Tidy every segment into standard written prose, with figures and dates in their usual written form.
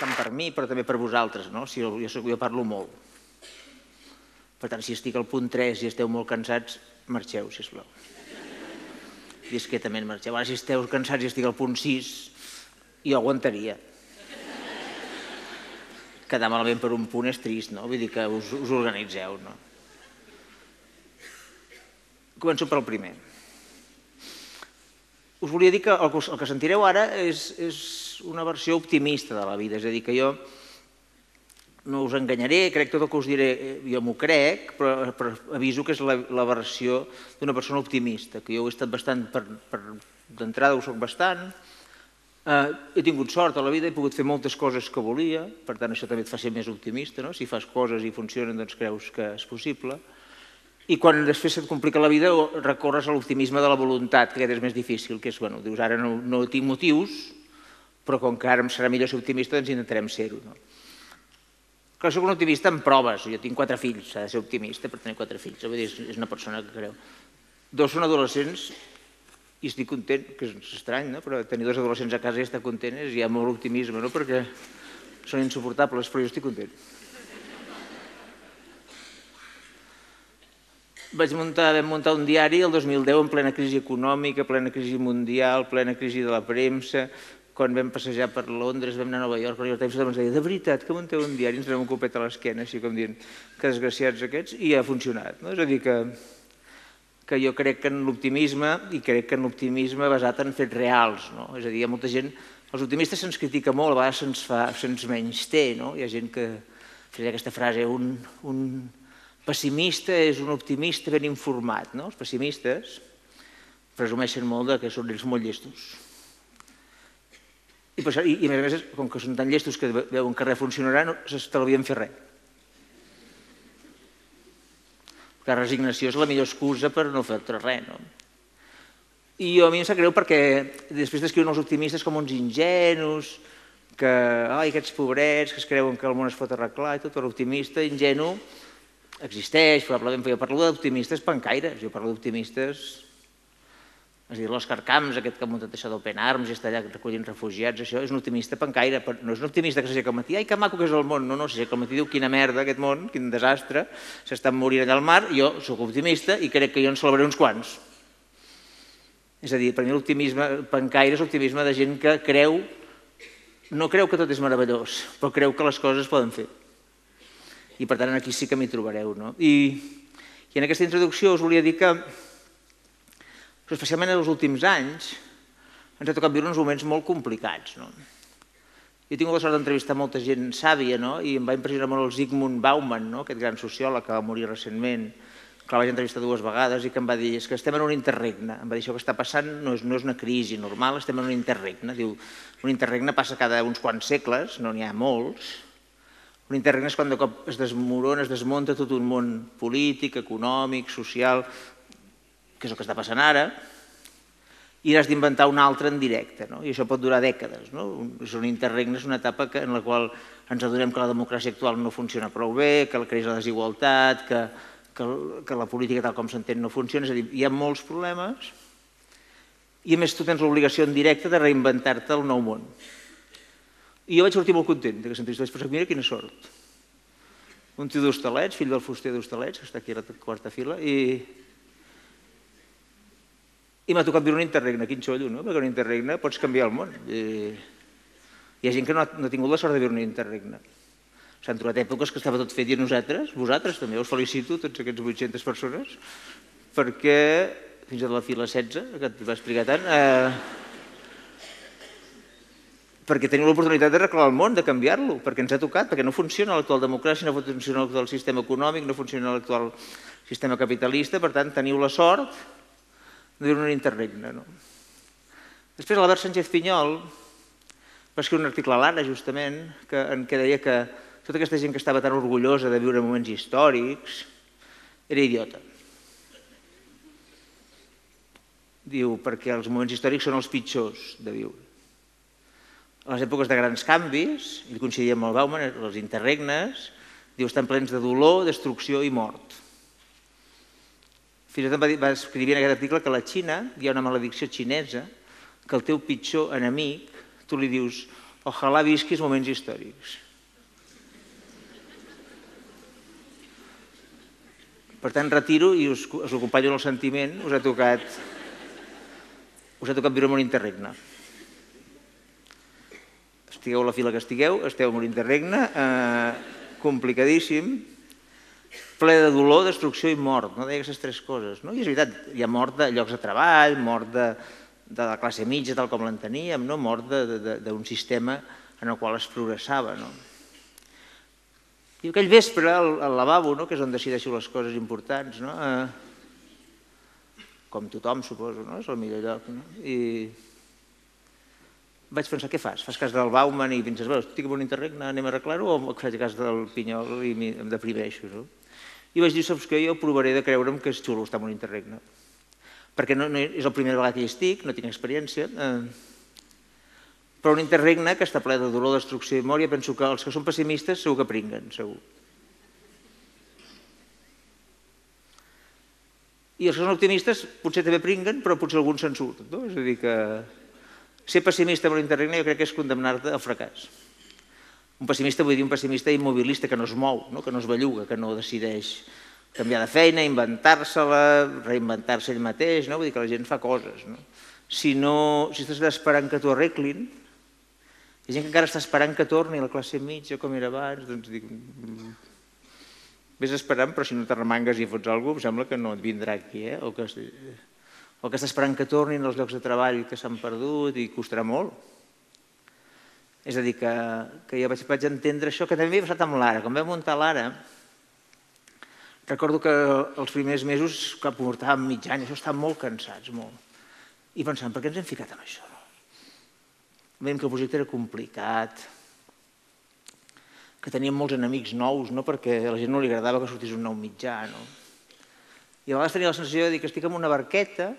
tant per mi, però també per vosaltres, no? Jo parlo molt. Per tant, si estic al punt 3 i esteu molt cansats, marxeu, sisplau. Discretament marxeu. Ara, si esteu cansats i estic al punt 6, jo aguantaria. Quedar malament per un punt és trist, no? Vull dir que us organitzeu, no? Començo pel primer. Us volia dir que el que sentireu ara és una versió optimista de la vida, és a dir, que jo no us enganyaré, crec que tot el que us diré jo m'ho crec, però aviso que és la versió d'una persona optimista, que jo he estat bastant, d'entrada ho soc bastant, he tingut sort a la vida, he pogut fer moltes coses que volia, per tant això també et fa ser més optimista, no? Si fas coses i funcionen doncs creus que és possible, i quan després se't complica la vida recorres a l'optimisme de la voluntat, que aquest és més difícil, que és, bueno, dius, ara no tinc motius, però com que ara em serà millor ser optimista, doncs intentarem ser-ho, no? Clar, soc un optimista amb proves, jo tinc 4 fills, s'ha de ser optimista per tenir 4 fills, vull dir, és una persona que creu. 2 són adolescents i estic content, que és estrany, no? Però tenir 2 adolescents a casa i estar content és ja molt optimisme, no? Perquè són insuportables, però jo estic content. Vam muntar un diari el 2010 en plena crisi econòmica, plena crisi mundial, plena crisi de la premsa. Quan vam passejar per Londres, vam anar a Nova York, el New York Times ens deia, de veritat que munteu un diari, ens donem un copet a l'esquena, així com dient que desgraciats aquests, i ha funcionat. És a dir, que jo crec en l'optimisme i crec en l'optimisme basat en fets reals. És a dir, hi ha molta gent, els optimistes se'ns critica molt, a vegades se'ns menysté, hi ha gent que fa aquesta frase, un pessimista és un optimista ben informat. Els pessimistes presumeixen molt que són ells molt llestos. I a més a més, com que són tan llestos que veuen que res funcionarà, no s'estalvien fer res. La resignació és la millor excusa per no fer res. I a mi em sap greu perquè després descriuen els optimistes com uns ingenus, que aquests pobrets que es creuen que el món es pot arreglar i tot, l'optimista ingenu existeix, probablement, jo parlo d'optimistes pencaires, jo parlo d'optimistes, és a dir, l'Òscar Camps, aquest que ha muntat això d'Open Arms i està allà recollint refugiats, això és un optimista pencaire, no és un optimista que s'aixeca al matí, ai, que maco que és el món, no, s'aixeca al matí i diu, quina merda aquest món, quin desastre, s'estan morint allà al mar, jo sóc optimista i crec que jo en salvaré uns quants. És a dir, per mi l'optimisme pencaire és optimisme de gent que creu, no creu que tot és meravellós, però creu que les coses es poden fer. I per tant aquí sí que m'hi trobareu. I en aquesta introducció us volia dir que especialment en els últims anys ens ha tocat viure uns moments molt complicats. Jo he tingut la sort d'entrevistar molta gent sàvia i em va impressionar molt el Zygmunt Bauman, aquest gran sociòleg que va morir recentment, que el vaig entrevistar 2 vegades i que em va dir que estem en un interregne. Em va dir això que està passant no és una crisi normal, estem en un interregne. Diu, un interregne passa cada uns quants segles, no n'hi ha molts. Un interregne és quan de cop es desmorona, es desmunta tot un món polític, econòmic, social, que és el que està passant ara, i n'has d'inventar un altre en directe, i això pot durar dècades. Un interregne és una etapa en la qual ens adonem que la democràcia actual no funciona prou bé, que creix la desigualtat, que la política tal com s'entén no funciona, és a dir, hi ha molts problemes i a més tu tens l'obligació en directe de reinventar-te el nou món. I jo vaig sortir molt content d'aquesta entrevista, vaig pensar, mira quina sort. Un tio d'Hostalets, fill del fuster d'Hostalets, que està aquí a la 4a fila, i m'ha tocat viure un interregne, quin xollo, no? Perquè un interregne pots canviar el món. Hi ha gent que no ha tingut la sort de viure un interregne. S'han trobat èpoques que estava tot fet i vosaltres també, us felicito, tots aquests 800 persones, perquè, fins a la fila 16, que et va explicar tant, perquè teniu l'oportunitat d'arreglar el món, de canviar-lo, perquè ens ha tocat, perquè no funciona l'actual democràcia, no funciona l'actual sistema econòmic, no funciona l'actual sistema capitalista, per tant, teniu la sort de viure un interregne. Després, l'Albert Sánchez Pinyol va escriure un article a l'Ara, justament, en què deia que tota aquesta gent que estava tan orgullosa de viure moments històrics era idiota. Diu, perquè els moments històrics són els pitjors de viure. A les èpoques de grans canvis, i coincidia amb el Bauman, els interregnes, diu, estan plens de dolor, destrucció i mort. Fins i tot va escriure en aquest article que a la Xina hi ha una maledicció xinesa que el teu pitjor enemic, tu li dius, Ojalà visquis moments històrics. Per tant, retiro i us acompanyo en el sentiment, us ha tocat viure en un interregne. Estigueu a la fila que estigueu, esteu en un interregne complicadíssim, ple de dolor, destrucció i mort, no? Deia aquestes tres coses. I és veritat, hi ha mort de llocs de treball, mort de la classe mitja tal com l'enteníem, mort d'un sistema en el qual es progressava. I aquell vespre al lavabo, que és on decideixo les coses importants, com tothom suposo, és el millor lloc, i vaig pensar, què fas? Fas cas del Bauman i penses, estic en un interregne, anem a arreglar-ho, o faig cas del Pinyol i em deprimeixo? I vaig dir, saps què, jo provaré de creure'm que és xulo estar en un interregne. Perquè és la primera vegada que hi estic, no tinc experiència, però un interregne que està ple de dolor, destrucció i mort, i penso que els que són pessimistes segur que pringuen, segur. I els que són optimistes potser també pringuen, però potser algun se'n surt. És a dir, que ser pessimista en un interregne jo crec que és condemnar-te al fracàs. Un pessimista vull dir un pessimista immobilista que no es mou, que no es belluga, que no decideix canviar de feina, inventar-se-la, reinventar-se ell mateix, vull dir que la gent fa coses. Si estàs esperant que t'ho arreglin, hi ha gent que encara està esperant que torni a la classe mitja com era abans, doncs dic, vés esperant, però si no t'arremangues i fots alguna cosa, em sembla que no et vindrà aquí, o que està esperant que tornin els llocs de treball que s'han perdut i costarà molt. És a dir, que jo vaig entendre això, que també m'havia passat amb l'Ara. Quan vam muntar l'Ara, recordo que els primers mesos, que portàvem mig any, això estàvem molt cansats, molt. I pensàvem, per què ens hem ficat en això? Veiem que el projecte era complicat, que teníem molts enemics nous, perquè a la gent no li agradava que sortís un nou mitjà. I a vegades tenia la sensació de dir que estic en una barqueta,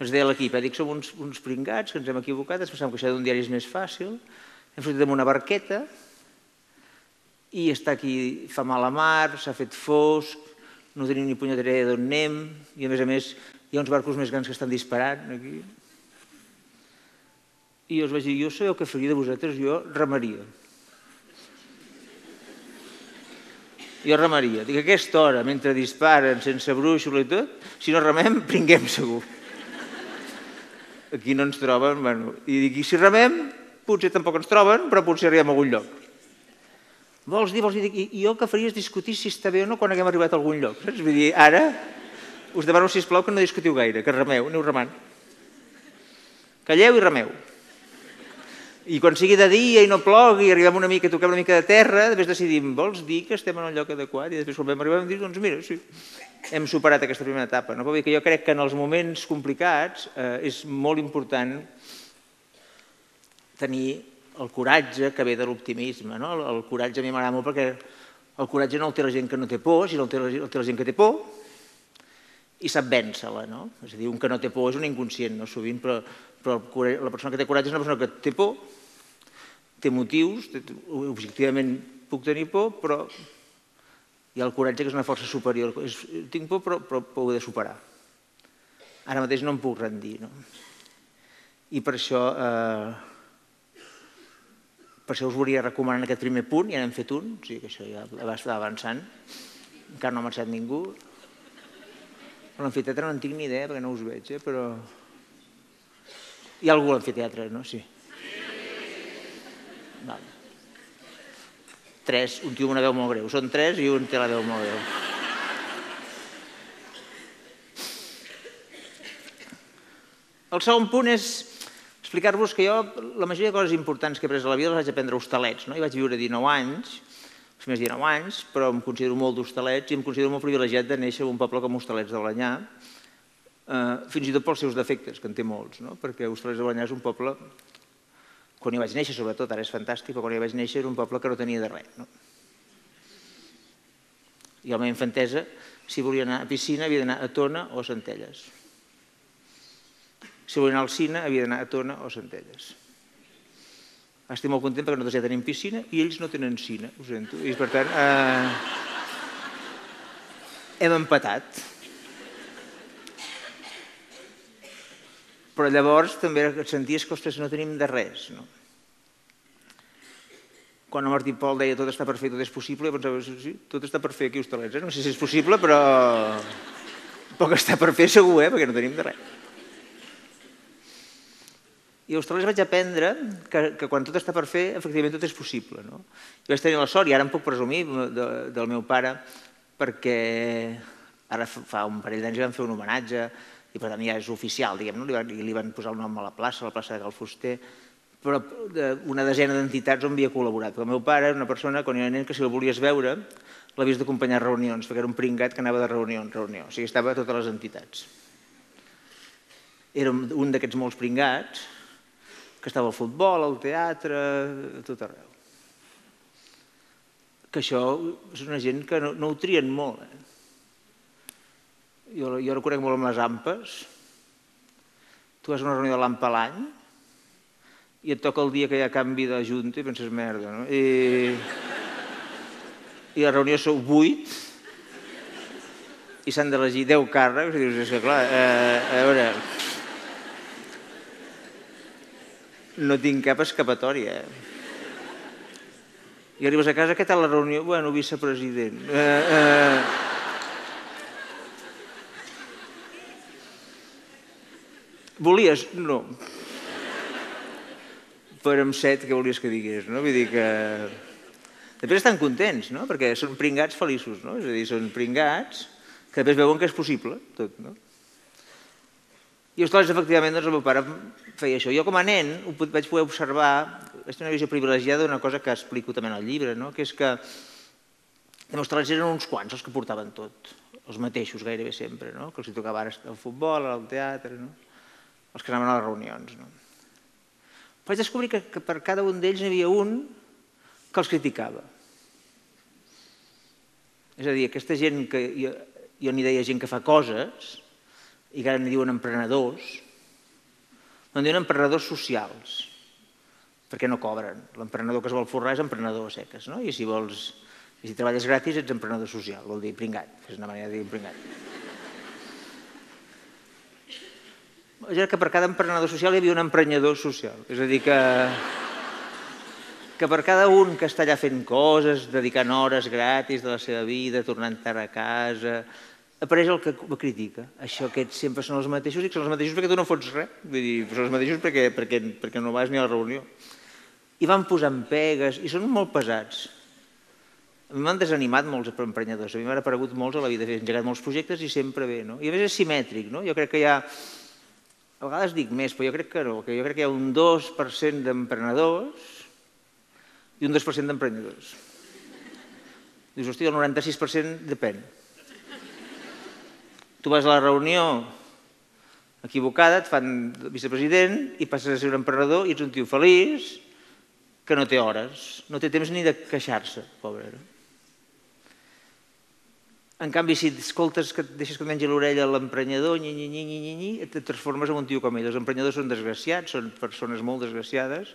ens deia l'equip, dic, som uns pringats, que ens hem equivocat, ens pensàvem que això d'un diari és més fàcil, hem sortit en una barqueta i està aquí, fa mal a mar, s'ha fet fosc, no tenim ni punyetera idea d'on anem, i a més hi ha uns barcos més grans que estan disparant aquí. I jo els vaig dir, jo sabeu què faria de vosaltres? Jo remaria. Jo remaria. Dic, a aquesta hora, mentre disparen, sense brúixola i tot, si no remem, pringuem segur. Aquí no ens troben, i dic, i si remem, potser tampoc ens troben, però potser arribem a algun lloc. Vols dir, i jo el que faria és discutir si està bé o no quan haguem arribat a algun lloc. Vull dir, ara us demano, sisplau, que no discutiu gaire, que remeu, aneu remant. Calleu i remeu. I quan sigui de dia i no plogui, arribem una mica, toquem una mica de terra, després decidim, vols dir que estem en un lloc adequat? I després quan vam arribar vam dir, doncs mira, sí, hem superat aquesta primera etapa. Vull dir que jo crec que en els moments complicats és molt important tenir el coratge que ve de l'optimisme. El coratge a mi m'agrada molt perquè el coratge no el té la gent que no té por, sinó el té la gent que té por i sap vèncer-la. És a dir, un que no té por és un inconscient, sovint, però la persona que té coratge és una persona que té por, té motius, objectivament puc tenir por, però hi ha el coratge que és una força superior. Tinc por, però ho he de superar. Ara mateix no em puc rendir. I per això us volia recomanar en aquest primer punt, ja n'hem fet un, o sigui que això ja va estar avançant, encara no ha marxat ningú. L'amfiteatre no en tinc ni idea perquè no us veig, però... Hi ha algú a l'amfiteatre, no? Sí. Tres, un tio amb una veu molt greu. Són tres i un té la veu molt greu. El segon punt és explicar-vos que jo la majoria de coses importants que he après a la vida les vaig aprendre a Hostalets. Hi vaig viure 19 anys, els primers 19 anys, però em considero molt d'Hostalets i em considero molt privilegiat de néixer en un poble com Hostalets de Balenyà, fins i tot pels seus defectes, que en té molts, perquè Hostalets de Balenyà és un poble, quan hi vaig néixer sobretot, ara és fantàstic, però quan hi vaig néixer era un poble que no tenia de res. I a la meva infantesa, si volia anar a piscina, havia d'anar a Tona o a Centelles. Si volia anar al cine, havia d'anar a Tona o a Centelles. Estic molt content perquè nosaltres ja tenim piscina i ells no tenen cine, ho sento. I per tant, hem empatat. Però llavors també et senties que, ostres, no tenim de res. quan el Martí Pol deia tot està per fer, tot és possible, jo pensava, sí, tot està per fer aquí a Hostalets, no sé si és possible, però poc està per fer segur, perquè no tenim de res. I a Hostalets vaig aprendre que quan tot està per fer, efectivament tot és possible. Jo vaig tenir la sort, i ara em puc presumir del meu pare, perquè ara fa un parell d'anys li van fer un homenatge, i per tant ja és oficial, diguem-ne, i li van posar el nom a la plaça de Cal Fuster, però una desena d'entitats on havia col·laborat. El meu pare era una persona, quan era nen, que si el volies veure, l'havies d'acompanyar a reunions, perquè era un pringat que anava de reunió en reunió, o sigui, estava a totes les entitats. Era un d'aquests molts pringats, que estava al futbol, al teatre, a tot arreu. Que això és una gent que no ho trien molt. Jo ho conec molt amb les AMPes. Tu vas a una reunió de l'AMPA a l'any i et toca el dia que hi ha canvi de junta i penses, merda, no? I la reunió sou 8 i s'han d'elegir 10 càrrecs i dius, és que clar, a veure, no tinc cap escapatòria. I arribes a casa, què tal la reunió? Bueno, vicepresident. Volies? No. Però amb set, què volies que digués? Vull dir que... Després estan contents, perquè són pringats feliços. És a dir, són pringats que després veuen que és possible tot. I ostres, efectivament, el meu pare feia això. Jo com a nen vaig poder observar, vaig tenir una visió privilegiada d'una cosa que explico també en el llibre, que és que els ostres eren uns quants els que portaven tot, els mateixos gairebé sempre, que els hi tocava ara el futbol, el teatre, els que anaven a les reunions. Vaig descobrir que per cada un d'ells hi havia un que els criticava. És a dir, aquesta gent que jo n'hi deia gent que fa coses i que ara n'hi diuen emprenedors, n'hi diuen emprenedors socials, perquè no cobren. L'emprenedor que es vol forrar és emprenedor a seques, i si treballes gratis ets emprenedor social, vol dir pringat, és una manera de dir pringat. És que per cada emprenedor social hi havia un emprenyador social, és a dir, que per cada un que està allà fent coses, dedicant hores gratis de la seva vida, tornant tard a casa, apareix el que critica. Això, aquests sempre són els mateixos, i són els mateixos perquè tu no fots res. Vull dir, són els mateixos perquè no vas ni a la reunió. I van posant pegues, i són molt pesats. A mi m'han desanimat molts emprenyadors, a mi m'han aparegut molts a la vida, he engegat molts projectes i sempre bé. I a més és simètric, jo crec que hi ha, a vegades dic més, però jo crec que no, que jo crec que hi ha un 2% d'emprenedors i un 2% d'emprenyadors. Dius, hòstia, el 96% depèn. Tu vas a la reunió equivocada, et fan vicepresident i passes a ser un emprenedor i ets un tio feliç que no té hores, no té temps ni de queixar-se, pobre. En canvi, si escoltes que deixes que et mengi l'orella l'emprenyador, et transformes en un tio com ell. Els emprenyadors són desgraciats, són persones molt desgraciades,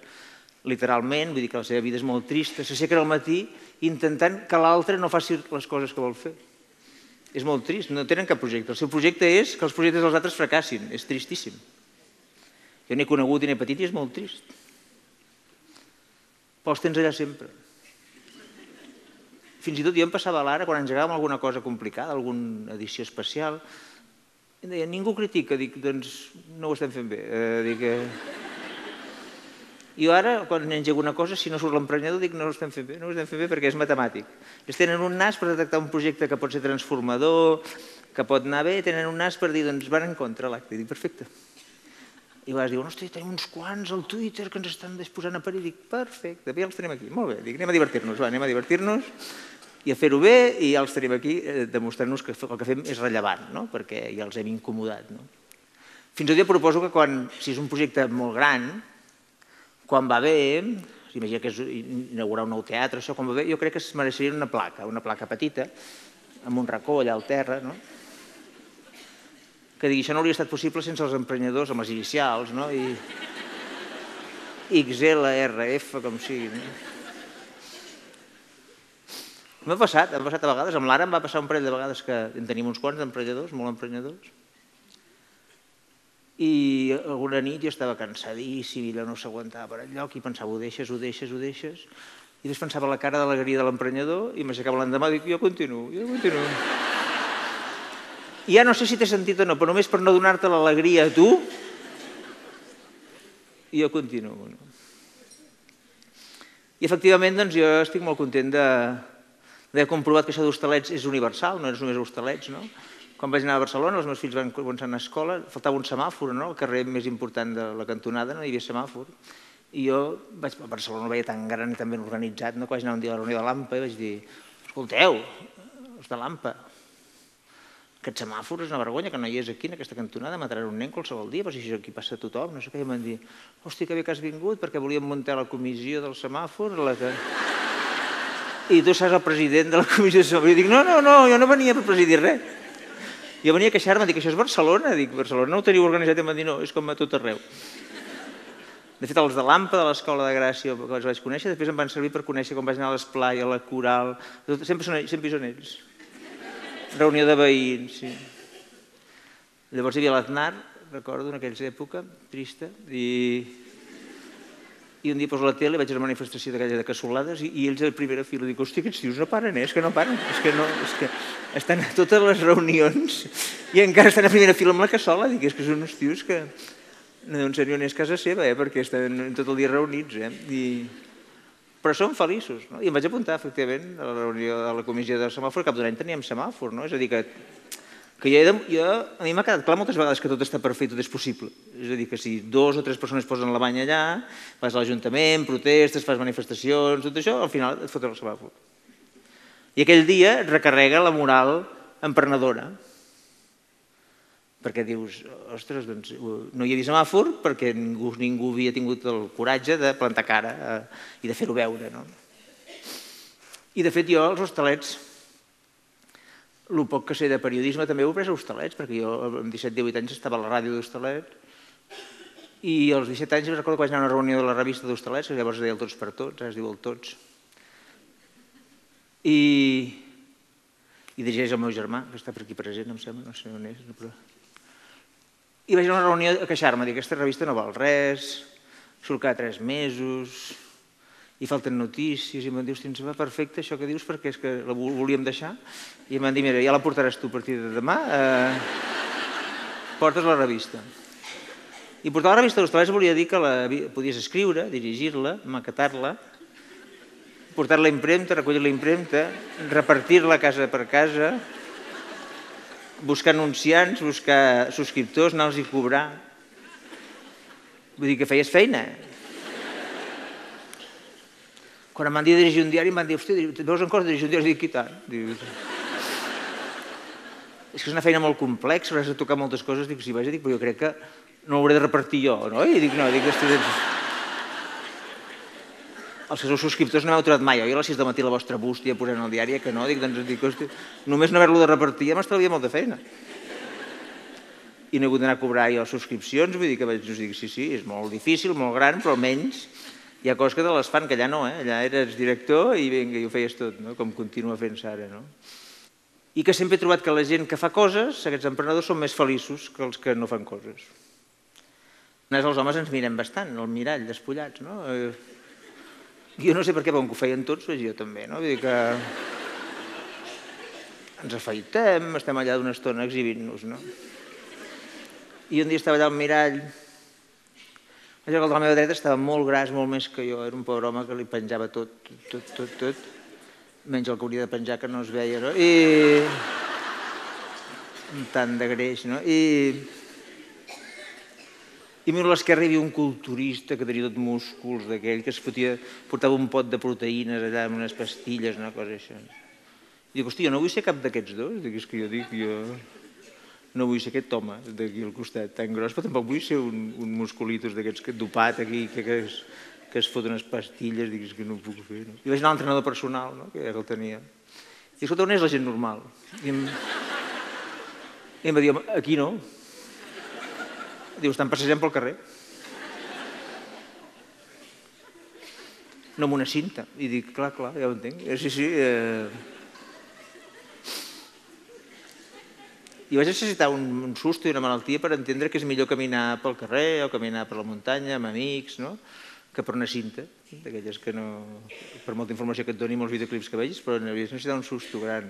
literalment, vull dir que la seva vida és molt trista, s'aixequen al matí intentant que l'altre no faci les coses que vol fer. És molt trist, no tenen cap projecte. El seu projecte és que els projectes dels altres fracassin, és tristíssim. Jo n'he conegut i n'he patit i és molt trist. Però els tens allà sempre. Fins i tot jo em passava l'ara, quan engegàvem alguna cosa complicada, alguna edició especial, em deia, ningú critica, dic, doncs no ho estem fent bé. Jo ara, quan engego una cosa, si no surt l'emprenyador, dic no ho estem fent bé, no ho estem fent bé perquè és matemàtic. Ells tenen un nas per detectar un projecte que pot ser transformador, que pot anar bé, tenen un nas per dir, doncs van en contra l'acte. Dic, perfecte. I a vegades diuen, hosti, tenim uns quants al Twitter que ens estan disposant a parir. Dic, perfecte, ja els tenim aquí, molt bé. Dic, anem a divertir-nos, anem a divertir-nos i a fer-ho bé i ja els tenim aquí demostrant-nos que el que fem és rellevant, perquè ja els hem incomodat. Fins i tot jo proposo que si és un projecte molt gran, quan va bé, s'imagina que és inaugurar un nou teatre, això, quan va bé, jo crec que es mereixeria una placa petita, amb un racó allà al terra, que digui, això no hauria estat possible sense els emprenyadors, amb les inicials, i XLRF, com sigui. M'ha passat a vegades, amb l'Ara em va passar un parell de vegades que en tenim uns quants d'emprenyadors, molt emprenyadors, i alguna nit jo estava cansadíssim i no s'aguantava per enlloc i pensava, ho deixes, I després pensava la cara d'alegria de l'emprenyador i m'aixecava l'endemà i dic, jo continuo. I ja no sé si té sentit o no, però només per no donar-te l'alegria a tu, jo continuo. I efectivament jo estic molt content d'haver comprovat que això d'hostalets és universal, no és només hostalets. Quan vaig anar a Barcelona, els meus fills van començar a anar a escola, faltava un semàfor, el carrer més important de la cantonada no hi havia semàfor. I jo a Barcelona ho veia tan gran i tan ben organitzat, que vaig anar un dia a la reunió de l'AMPA i vaig dir, escolteu, els de l'AMPA, aquest semàfor és una vergonya que no hi és aquí, en aquesta cantonada, mataran un nen qualsevol dia, però si això aquí passa a tothom, no sé què, i em van dir, hòstia, que bé que has vingut, perquè volíem muntar la comissió del semàfor, i tu saps el president de la comissió del semàfor, i dic, no, jo no venia per presidir res, jo venia a queixar-me, dic, això és Barcelona, dic, Barcelona no ho teniu organitzat, i em van dir, no, és com a tot arreu. De fet, els de l'AMPA, de l'Escola de Gràcia, que els vaig conèixer, després em van servir per conèixer quan vaig anar a l'Esplai, a la Coral, sempre són ells. Reunió de veïns, sí. Llavors hi havia l'Aznar, recordo, en aquella època, trista, i un dia poso la tele, vaig a una manifestació d'aquella de cassolades i ells a primera fila dic, hòstia, aquests tios no paren, és que no paren, és que estan a totes les reunions i encara estan a primera fila amb la cassola, dic, és que són uns tios que no deuen ser ni on és casa seva, perquè estan tot el dia reunits, però som feliços. I em vaig apuntar, efectivament, a la reunió de la comissió de semàfor, cap d'un any teníem semàfor, és a dir, que a mi m'ha quedat clar moltes vegades que tot està per fer i tot és possible. És a dir, que si 2 o 3 persones posen la banya allà, vas a l'Ajuntament, protestes, fas manifestacions, tot això, al final et foten el semàfor. I aquell dia et recarrega la moral emprenedora. Perquè dius, ostres, doncs no hi havia semàfor perquè ningú havia tingut el coratge de plantar cara i de fer-ho veure. I de fet jo, els hostalets, el poc que sé de periodisme també ho he pres a hostalets, perquè jo amb 17-18 anys estava a la ràdio d'Hostalet i als 17 anys recordo que vaig anar a una reunió de la revista d'Hostalets, que llavors es deia el Tots per Tots, ara es diu el Tots. I dirigeix el meu germà, que està per aquí present, em sembla, no sé on és, però... I vaig anar a una reunió a queixar-me, dic, aquesta revista no val res, surt cada 3 mesos, i falten notícies, i em van dir, hosti, ens va perfecte això que dius perquè és que la volíem deixar, i em van dir, mira, ja la portaràs tu a partir de demà, portes la revista. I portar la revista d'Hostalets volia dir que podies escriure, dirigir-la, maquetar-la, portar-la a impremta, recollir la impremta, repartir-la casa per casa, buscar anunciants, buscar subscriptors, anar-los a cobrar. Vull dir que feies feina. Quan em van dir de dirigir un diari, em van dir, hòstia, et veus en cos de dirigir un diari? Dic, i tant. És que és una feina molt complexa, hauràs de tocar moltes coses. Dic, sí, vaja, però jo crec que no l'hauré de repartir jo, no? I dic, no, els que sou subscriptors no m'heu trobat mai, oi? A les 6 del matí la vostra bústia posant al diari, que no? Dic, hòstia, només no haver-lo de repartir ja m'estalvia molta feina. I no he hagut d'anar a cobrar jo subscripcions, vull dir que vaig dir, sí, és molt difícil, molt gran, però almenys hi ha coses que te les fan, que allà no, allà eres director i vinga, i ho feies tot, com continua fent-se ara. I que sempre he trobat que la gent que fa coses, aquests emprenedors, són més feliços que els que no fan coses. Els homes ens mirem bastant, al mirall, despullats, no? Jo no sé per què, però com que ho feien tots, jo també, no? Vull dir que ens afaitem, estem allà d'una estona exhibint-nos, no? I un dia estava allà al mirall, vaig veure que el de la meva dreta estava molt gras, molt més que jo, era un pobre home que li penjava tot, menys el que hauria de penjar que no es veia, no? I un tant de greix, no? I miro a l'esquerra hi havia un culturista que tenia tot músculs d'aquell, que es portava un pot de proteïnes allà amb unes pastilles, una cosa així. I dic, hosti, jo no vull ser cap d'aquests dos. Dic, és que jo no vull ser aquest home d'aquí al costat tan gros, però tampoc vull ser un musculitos d'aquests dopat aquí, que es fot unes pastilles, dic, és que no ho puc fer. I vaig anar a l'entrenador personal, que ja el tenia. I dic, escolta, on és la gent normal? I em va dir, aquí no. Diu, estan passejant pel carrer. No amb una cinta. I dic, clar, ja ho entenc. Sí. I vaig necessitar un susto i una malaltia per entendre que és millor caminar pel carrer o caminar per la muntanya amb amics, que per una cinta. d'aquelles que no... Per molta informació que et doni, molts videoclips que vegis, però necessita un susto gran.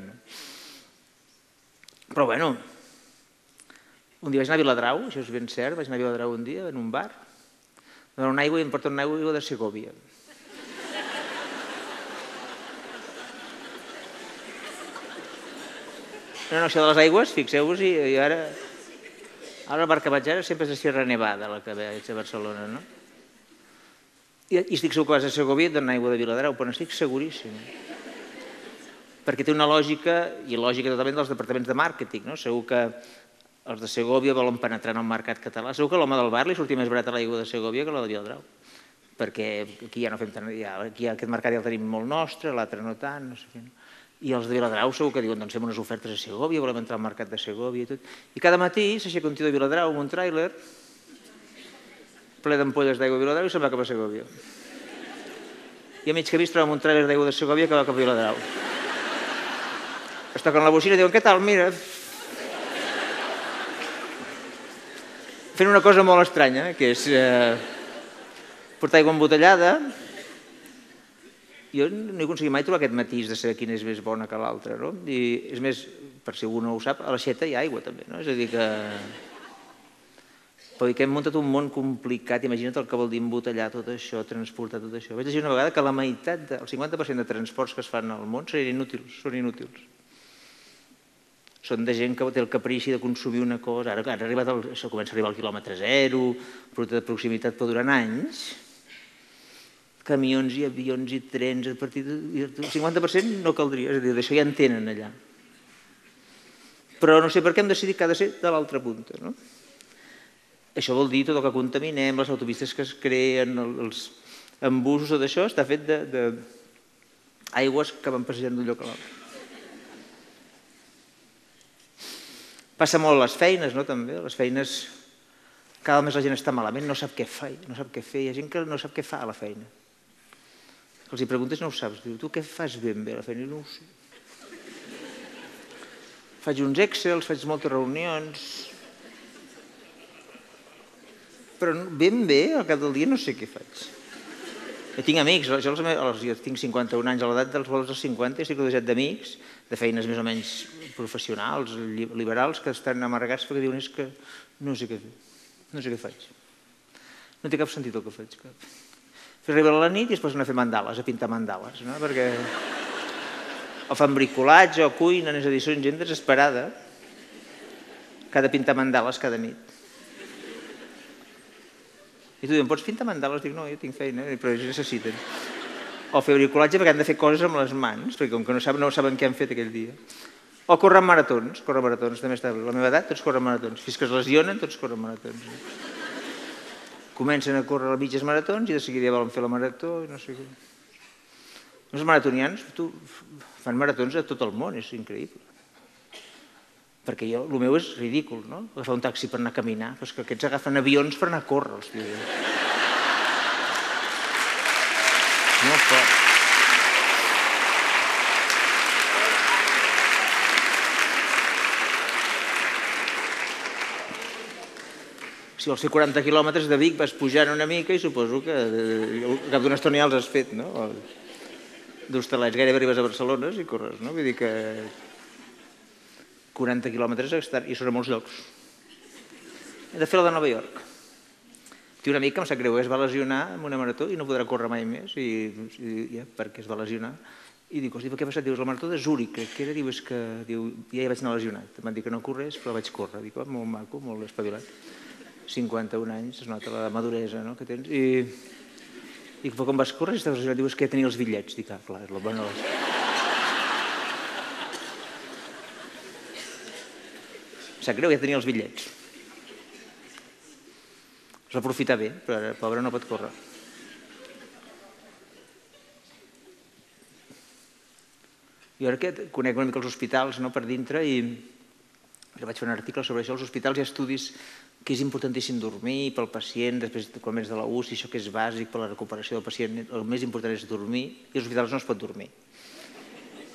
Però bueno, un dia vaig anar a Viladrau, això és ben cert, vaig anar a Viladrau un dia, en un bar, em donen una aigua i em porten una aigua de Segovia. No, això de les aigües, fixeu-vos, i ara el bar que vaig ara sempre és de Sierra Nevada, la que veig a Barcelona, no? I estic segur que vas a Segovia i et donen aigua de Viladrau, però n'estic seguríssim. Perquè té una lògica, i lògica totalment dels departaments de màrqueting, no? Segur que els de Segovia volen penetrar en el mercat català. Segur que l'home del bar li sortia més barat a l'aigua de Segovia que la de Viladrau. Perquè aquí ja no fem tant... Aquí aquest mercat ja el tenim molt nostre, l'altre no tant, no sé què. I els de Viladrau segur que diuen, doncs fem unes ofertes a Segovia, volem entrar al mercat de Segovia i tot. I cada matí s'aixeca un tio de Viladrau amb un tràiler ple d'ampolles d'aigua de Viladrau i se'n va cap a Segovia. I a mig camí es troba amb un tràiler d'aigua de Segovia que va cap a Viladrau. Es toquen la bocina i diuen, què tal, mira... Fent una cosa molt estranya, que és portar aigua embotellada. Jo no he aconseguit mai trobar aquest matís de saber quina és més bona que l'altra, no? I és més, per si algú no ho sap, a l'Aixeta hi ha aigua també, no? És a dir que... Però que hem muntat un món complicat, imagina't el que vol dir embotellar tot això, transportar tot això. Vaig llegir una vegada que la meitat, el 50% de transports que es fan al món són inútils. Són de gent que té el caprici de consumir una cosa. Ara això comença a arribar al quilòmetre zero, producte de proximitat però durant anys. Camions i avions i trens, el 50% no caldria, és a dir, d'això ja en tenen allà. Però no sé per què hem decidit que ha de ser de l'altra punta, no? Això vol dir tot el que contaminem, les autopistes que es creen, els embussos, tot això està fet d'aigües que van passejant d'un lloc a l'altre. Passa molt a les feines, no, també? Les feines, cada mes la gent està malament, no sap què fer, hi ha gent que no sap què fa a la feina. Els hi preguntes no ho saps, diu, tu què fas ben bé a la feina? No ho sé. Faig uns Excels, faig moltes reunions, però ben bé, al cap del dia no sé què faig. Jo tinc amics, jo tinc 51 anys, a l'edat dels 50 estic rodejat d'amics, de feines més o menys professionals, liberals, que estan amargats perquè diuen és que no sé què fer, no sé què faig. No té cap sentit el que faig, cap. Arriba a la nit i es posen a fer mandales, a pintar mandales, no? Perquè o fan bricolatge o cuinen, és a dir, són gent desesperada que ha de pintar mandales cada nit. I tu diuen, pots pintar mandales? Dic, no, jo tinc feina, però ells necessiten. O fer bricolatge perquè han de fer coses amb les mans, perquè com que no saben què han fet aquell dia. O córrer maratons, també està bé. A la meva edat tots corren maratons. Fins que es lesionen, tots corren maratons. Comencen a córrer mitges maratons i de seguida volen fer la marató i no sé què. Els maratonians fan maratons a tot el món, és increïble. Perquè el meu és ridícul, no? Agafar un taxi per anar a caminar, però és que aquests agafen avions per anar a córrer, els tios. No pot. Si vols fer 40 quilòmetres de Vic vas pujant una mica i suposo que al cap d'una estona ja els has fet, no? D'Hostalets gairebé arribes a Barcelona i corres, no? Vull dir que 40 quilòmetres i són a molts llocs. He de fer la de Nova York. Tinc un amic que em sap greu, es va lesionar en una marató i no podrà córrer mai més, perquè es va lesionar. I dic, hosti, per què ha passat? Dius, la marató de Zúrich, crec que era, diu, és que ja hi vaig anar lesionat. Em van dir que no corrés, però vaig córrer. Dic, molt maco, molt espavilat. 51 anys, es nota la maduresa que tens. I com vas córrer, estaves lesionat, dius que ja tenia els bitllets. Dic, clar, és la bona... Em sap greu, ja tenia els bitllets. Es va aprofitar bé, però el pobre no pot córrer. Jo ara que conec una mica els hospitals per dintre i vaig fer un article sobre això, als hospitals hi ha estudis que és importantíssim dormir pel pacient, després quan vens de la UCI, això que és bàsic per la recuperació del pacient, el més important és dormir, i als hospitals no es pot dormir.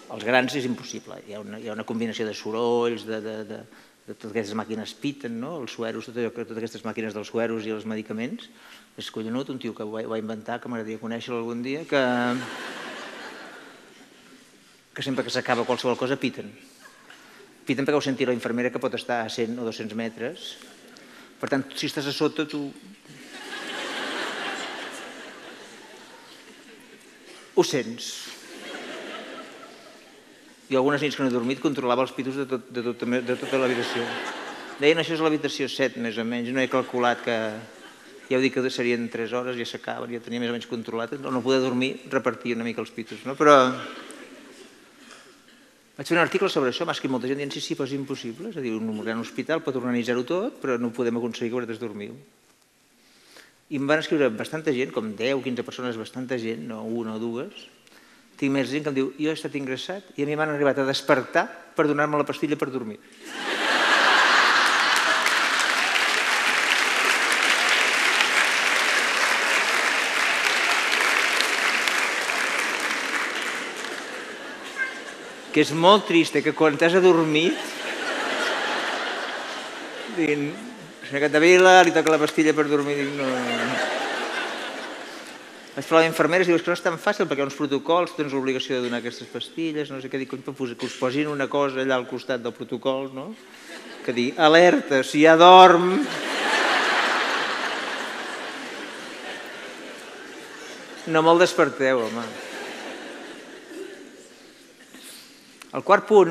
Els grans és impossible, hi ha una combinació de sorolls, totes aquestes màquines piten, els sueros, totes aquestes màquines dels sueros i els medicaments. És collonut, un tio que ho va inventar, que m'agradaria conèixer-lo algun dia, que sempre que s'acaba qualsevol cosa piten. Piten perquè ho senti la infermera, que pot estar a 100 o 200 metres. Per tant, si estàs a sota, tu ho sents. Jo algunes nits que no he dormit controlava els pitos de tota l'habitació. Deien, això és l'habitació 7, més o menys. No he calculat que... Ja ho dic que serien 3 hores, ja s'acaben, ja tenia més o menys controlat. No poder dormir, repartir una mica els pitos. Però vaig fer un article sobre això, m'ha escrit molta gent dient sí, però és impossible. És a dir, un gran hospital pot organitzar-ho tot, però no podem aconseguir que vosaltres dormiu. I em van escriure bastanta gent, com 10 o 15 persones, bastanta gent, no una o dues. Tinc més gent que em diu, jo he estat ingressat i a mi m'han arribat a despertar per donar-me la pastilla per dormir. Que és molt trist, que quan t'has adormit, diguin, senyor Capdevila, li toca la pastilla per dormir, dic, no. Vaig parlar amb infermeres i dius que no és tan fàcil perquè hi ha uns protocols, tens l'obligació de donar aquestes pastilles, no sé què, dic, que us posin una cosa allà al costat del protocol, no? Que digui, alerta, si ja dorm... No me'l desperteu, home. El quart punt,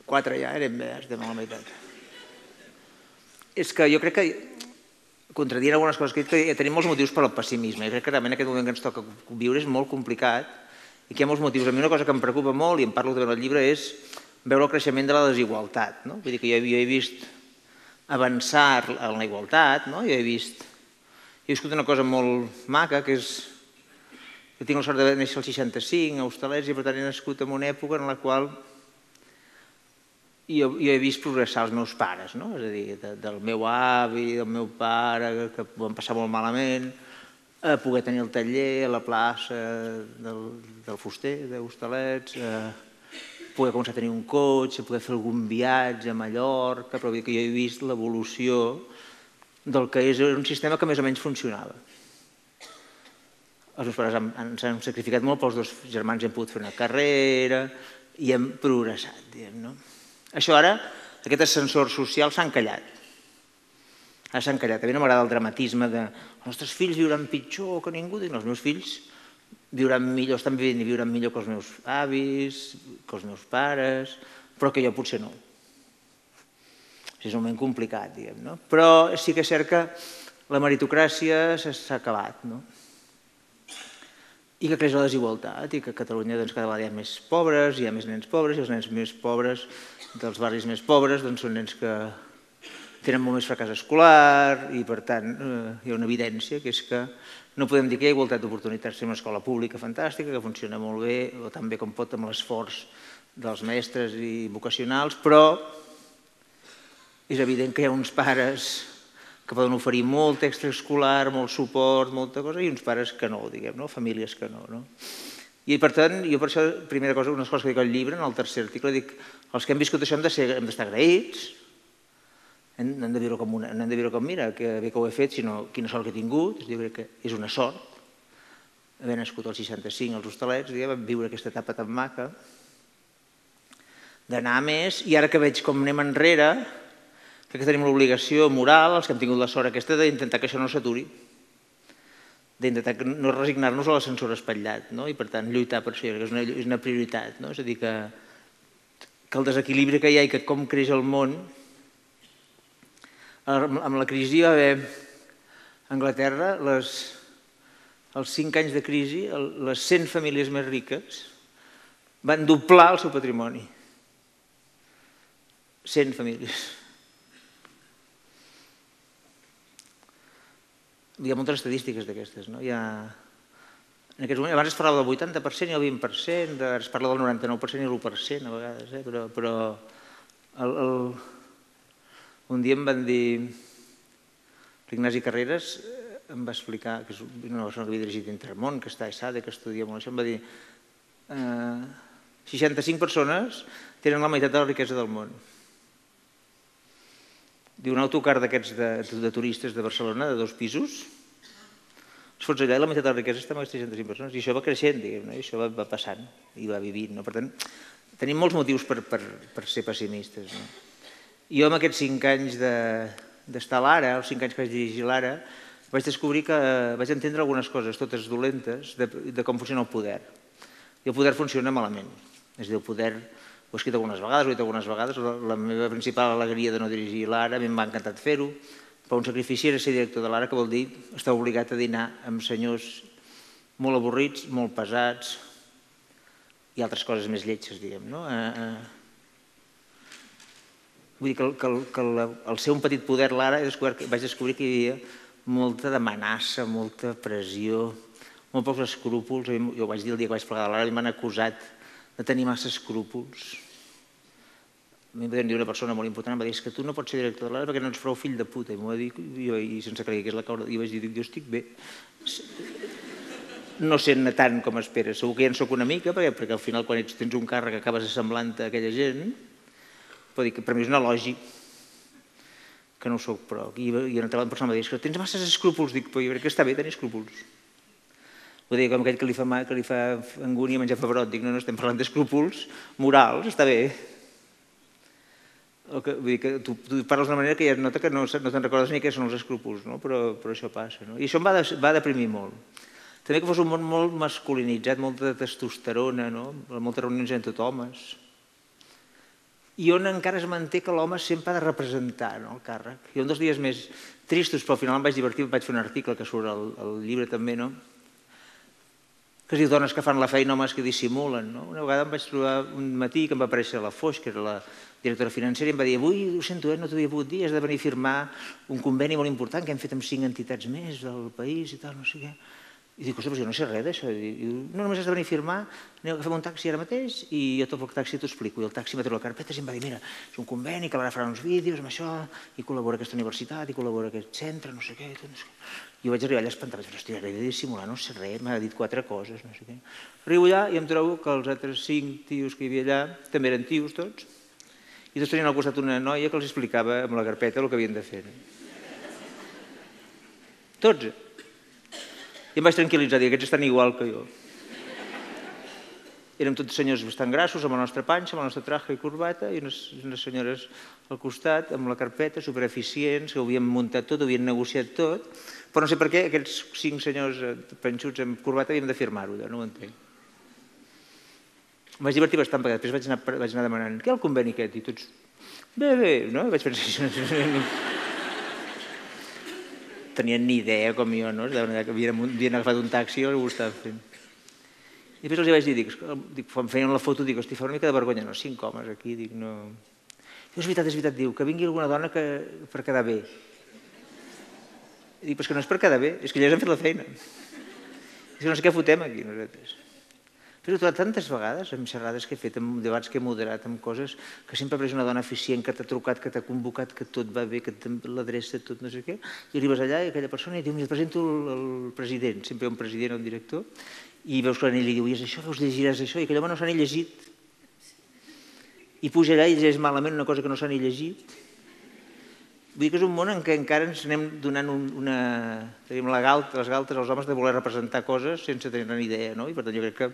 4 ja, estem a la meitat, és que jo crec que, contradient algunes coses que he dit, que tenim molts motius per al pessimisme. Jo crec que realment aquest moment que ens toca viure és molt complicat i que hi ha molts motius. A mi una cosa que em preocupa molt, i en parlo també en el llibre, és veure el creixement de la desigualtat. Vull dir que jo he vist avançar en la igualtat, jo he viscut una cosa molt maca, que és que tinc la sort de néixer al 65, a Hostalets, i per tant he nascut en una època en la qual jo he vist progressar els meus pares, és a dir, del meu avi, del meu pare, que ho van passar molt malament, a poder tenir el taller a la plaça del Fuster, d'Hostalets, poder començar a tenir un cotxe, poder fer algun viatge a Mallorca, però que jo he vist l'evolució del que és un sistema que més o menys funcionava. Els meus pares ens han sacrificat molt, però els 2 germans hem pogut fer una carrera i hem progressat, diguem, no? Això ara, aquest ascensor social s'ha encallat. Ara s'ha encallat. A mi no m'agrada el dramatisme de els nostres fills viuran pitjor que ningú. Els meus fills viuran millor, estan vivint i viuran millor que els meus avis, que els meus pares, però que jo potser no. És un moment complicat, diguem, no? Però sí que és cert que la meritocràcia s'ha acabat, no? I que creix la desigualtat i que a Catalunya cada vegada hi ha més pobres, hi ha més nens pobres i els nens més pobres dels barris més pobres són nens que tenen molt més fracàs escolar i per tant hi ha una evidència que és que no podem dir que hi ha igualtat d'oportunitats. Tenim una escola pública fantàstica que funciona molt bé o tan bé com pot amb l'esforç dels mestres i vocacionals, però és evident que hi ha uns pares que poden oferir molt extraescolar, molt suport, molta cosa, i uns pares que no, diguem, famílies que no. I per tant, jo per això, primera cosa, unes coses que dic al llibre, en el tercer article, dic, els que hem viscut això hem d'estar agraïts, no hem de viure com, mira, que bé que ho he fet, sinó quina sort que he tingut, jo crec que és una sort, haver nascut al 65 als Hostalets, viure aquesta etapa tan maca, d'anar més, i ara que veig com anem enrere, crec que tenim l'obligació moral, els que hem tingut la sort aquesta, d'intentar que això no s'aturi, d'intentar no resignar-nos a l'ascensor espatllat, i per tant lluitar per això, és una prioritat. És a dir, que el desequilibri que hi ha i que com creix el món, amb la crisi va haver a Anglaterra, els 5 anys de crisi, les 100 famílies més riques van doblar el seu patrimoni. 100 famílies. Hi ha moltes estadístiques d'aquestes. En aquests moments, abans es parlava del 80% i el 20%, ara es parla del 99% i l'1% a vegades, però un dia em van dir, l'Ignasi Carreras em va explicar, que és una persona que havia dirigit Intermón, que està a ESADE, que estudia molt això, em va dir 65 persones tenen la meitat de la riquesa del món. Diu, un autocar d'aquests de turistes de Barcelona, de 2 pisos, es fots allà i la meitat de la riquesa està amb aquestes 305 persones. I això va creixent, diguem, i això va passant i va vivint. Per tant, tenim molts motius per ser pessimistes. Jo, amb aquests 5 anys d'estar a l'Ara, els 5 anys que vaig dirigir l'Ara, vaig descobrir que vaig entendre algunes coses, totes dolentes, de com funciona el poder. I el poder funciona malament. És a dir, el poder, ho he escrit algunes vegades, ho he dit algunes vegades, la meva principal alegria de no dirigir l'Ara, a mi m'ha encantat fer-ho, però un sacrifici era ser director de l'Ara, que vol dir estar obligat a dinar amb senyors molt avorrits, molt pesats i altres coses més lletges, diguem, no? Vull dir que al ser un petit poder l'Ara vaig descobrir que hi havia molta d'amenaça, molta pressió, molt pocs escrúpols. Jo ho vaig dir el dia que vaig plegar de l'Ara, i m'han acusat de tenir massa escrúpols. A mi em va dir una persona molt important, em va dir, és que tu no pots ser director de l'Ara perquè no ets prou fill de puta. I m'ho va dir, i sense creure que és la causa, i vaig dir, jo estic bé. No sent-ne tant com esperes. Segur que ja en soc una mica, perquè al final quan tens un càrrec acabes assemblant a aquella gent, però dic que per mi és un elogi que no ho soc prou. I una altra persona em va dir, és que tens masses escrúpols. Dic, però jo crec que està bé tenir escrúpols. Ho deia com aquell que li fa angúnia menjar pebrot. Dic, no, estem parlant d'escrúpols morals, està bé. Vull dir que tu parles d'una manera que ja es nota que no te'n recordes ni què són els escrúpols, però això passa. I això em va deprimir molt. També que fos un món molt masculinitzat, molta testosterona, moltes reunions entre homes, i on encara es manté que l'home sempre ha de representar el càrrec. I un dels dies més tristos, però al final em vaig divertir, vaig fer un article que surt al llibre també, que es diu Dones que fan la feina, homes que dissimulen. Una vegada em vaig trobar un matí que em va aparèixer la Foix, que era la directora financera, i em va dir, avui, ho sento, no t'havia pogut dir, has de venir a firmar un conveni molt important que hem fet amb 5 entitats més del país i tal, no sé què. I dic, ostres, però jo no sé res d'això. No, només has de venir a firmar, agafem un taxi ara mateix i jo tot el taxi t'ho explico. I el taxi va treure carpetes i em va dir, mira, és un conveni que l'ara farà uns vídeos amb això, i col·labora aquesta universitat, i col·labora aquest centre, no sé què. I jo vaig arribar allà espantat, vaig dir, hòstia, he de dissimular, no sé res, m'ha dit 4 coses, no sé què. Arribo allà i em trobo que els altres 5 tios que hi havia allà també eren tios tots, i tots tenien al costat una noia que els explicava amb la carpeta el que havien de fer. Tots. I em vaig tranquil·litzar, dir, aquests estan igual que jo. Érem tots senyors bastant grassos, amb la nostra panxa, amb la nostra traja i corbata, i unes senyores al costat, amb la carpeta, supereficients, que ho havien muntat tot, ho havien negociat tot, però no sé per què aquests 5 senyors panxuts amb corbata havíem de firmar-ho, no ho entenc. Em vaig divertir bastant, perquè després vaig anar demanant, què és el conveni aquest? I tots, bé, no? I vaig pensar, tenien ni idea com jo, no? Havien agafat un taxi i ho estaven fent. I després els vaig dir, quan feien la foto, dic, hosti, fa una mica de vergonya, no? 5 homes aquí, dic, no... És veritat, diu, que vingui alguna dona per quedar bé. I dic, però és que no és per quedar bé, és que ja ens han fet la feina. És que no sé què fotem aquí, nosaltres. Però tantes vegades, amb xerrades que he fet, amb debats que he moderat, amb coses que sempre ha pres una dona eficient, que t'ha trucat, que t'ha convocat, que tot va bé, que l'adreça, tot no sé què, i arribes allà i aquella persona i diu, mira, et presento el president, sempre hi ha un president o un director, i veus que l'anell li diu, i és això, veus, llegiràs això, i aquell home no s'ha ni llegit. I puja allà i llegeix malament una cosa que no s'ha ni llegit. Vull dir que és un món en què encara ens anem donant les galtes als homes de voler representar coses sense tenir ni idea, no? I per tant jo crec que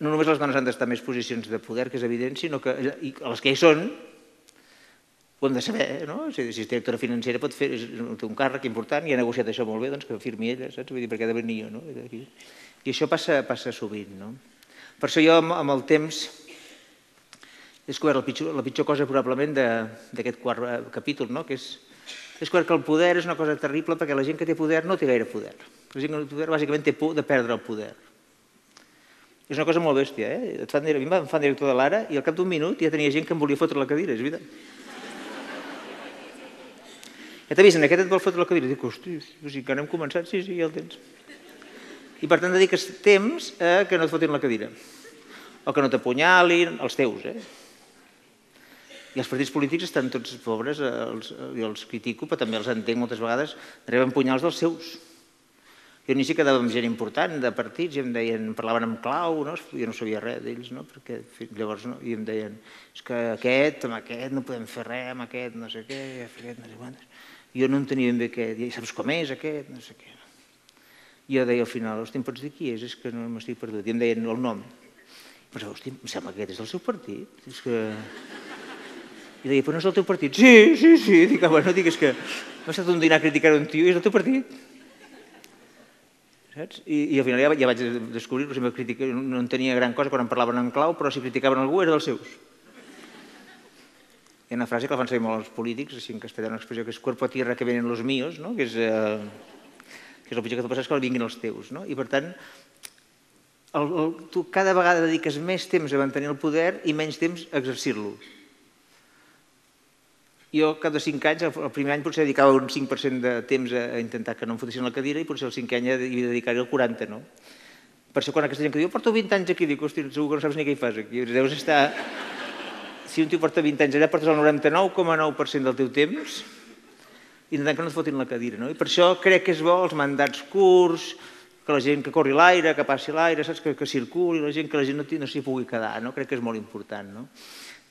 no només les dones han d'estar en més posicions de poder, que és evident, sinó que les que hi són ho hem de saber, no? Si és directora financera té un càrrec important i ha negociat això molt bé, doncs que firmi ella, saps? Vull dir, per què ha de venir jo, no? I això passa sovint, no? Per això jo amb el temps he descobert la pitjor cosa probablement d'aquest quart capítol, que és descobert que el poder és una cosa terrible perquè la gent que té poder no té gaire poder. La gent que té poder bàsicament té por de perdre el poder. És una cosa molt bèstia, eh? A mi em fan director de l'Ara i al cap d'un minut ja tenia gent que em volia fotre la cadira, és veritat. Ja t'avisen, aquest et vol fotre la cadira. Dic, hosti, que no hem començat, sí, ja el tens. I per tant dediques temps a que no et fotin la cadira. O que no t'apunyalin, els teus, eh? I els partits polítics estan tots pobres, jo els critico, però també els entenc moltes vegades, reben punyals dels seus. Jo ni sí quedava amb gent important de partits i em deien, parlaven en clau, jo no sabia res d'ells, perquè llavors i em deien, és que amb aquest no podem fer res, amb aquest no sé què, aquest no sé quantes. Jo no entenia ben bé què, i saps com és aquest, no sé què. I jo deia al final, hosti, em pots dir qui és que no m'estic perdut. I em deien el nom. I pensava, hosti, em sembla que aquest és del seu partit. I deia, però no és del teu partit? Sí. Dic, bueno, és que m'ha estat un dinar a criticar un tio i és del teu partit. Saps? I al final ja vaig descobrir, no entenia gran cosa quan em parlaven en clau, però si criticaven algú era dels seus. Hi ha una frase que la fan servir molt els polítics, així en castellà, una expressió que és cuerpo a tierra que vienen los míos, que és el pitjor que pot passar és que vinguin els teus. I per tant, tu cada vegada dediques més temps a mantenir el poder i menys temps a exercir-lo. Jo, al cap de 5 anys, el primer any potser dedicava un 5% de temps a intentar que no em fotessin la cadira i potser el 5è any hi dedicaria el 40%. Per això quan aquesta gent que diu, porto 20 anys aquí, dic, hosti, segur que no saps ni què hi fas aquí. Deus estar... Si un tio porta 20 anys allà, portes el 99,9% del teu temps intentant que no et fotin la cadira. I per això crec que és bo els mandats curts, que la gent que corri l'aire, que passi l'aire, que circuli, que la gent no s'hi pugui quedar. Crec que és molt important.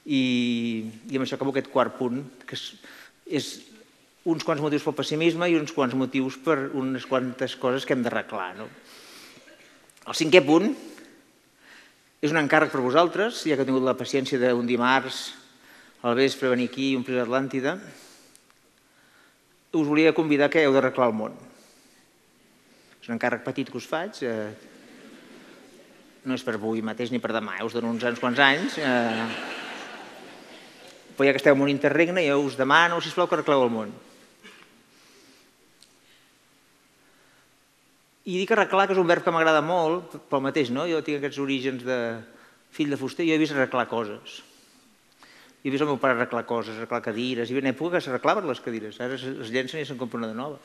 I amb això acabo aquest quart punt, que és uns quants motius pel pessimisme i uns quants motius per unes quantes coses que hem d'arreglar. El 5è punt és un encàrrec per vosaltres, ja que heu tingut la paciència d'un dimarts al vespre venir aquí i omplir l'Atlàntida. Us volia convidar que heu d'arreglar el món. És un encàrrec petit que us faig, no és per avui mateix ni per demà, us dono uns quants anys, però ja que esteu en un interregne, jo us demano, sisplau, que arregleu el món. I dic arreglar, que és un verb que m'agrada molt, pel mateix, jo tinc aquests orígens de fill de fuster, jo he vist arreglar coses. Jo he vist el meu pare arreglar coses, arreglar cadires, hi havia una època que s'arreglaven les cadires, ara es llencen i se'n compra una de nova.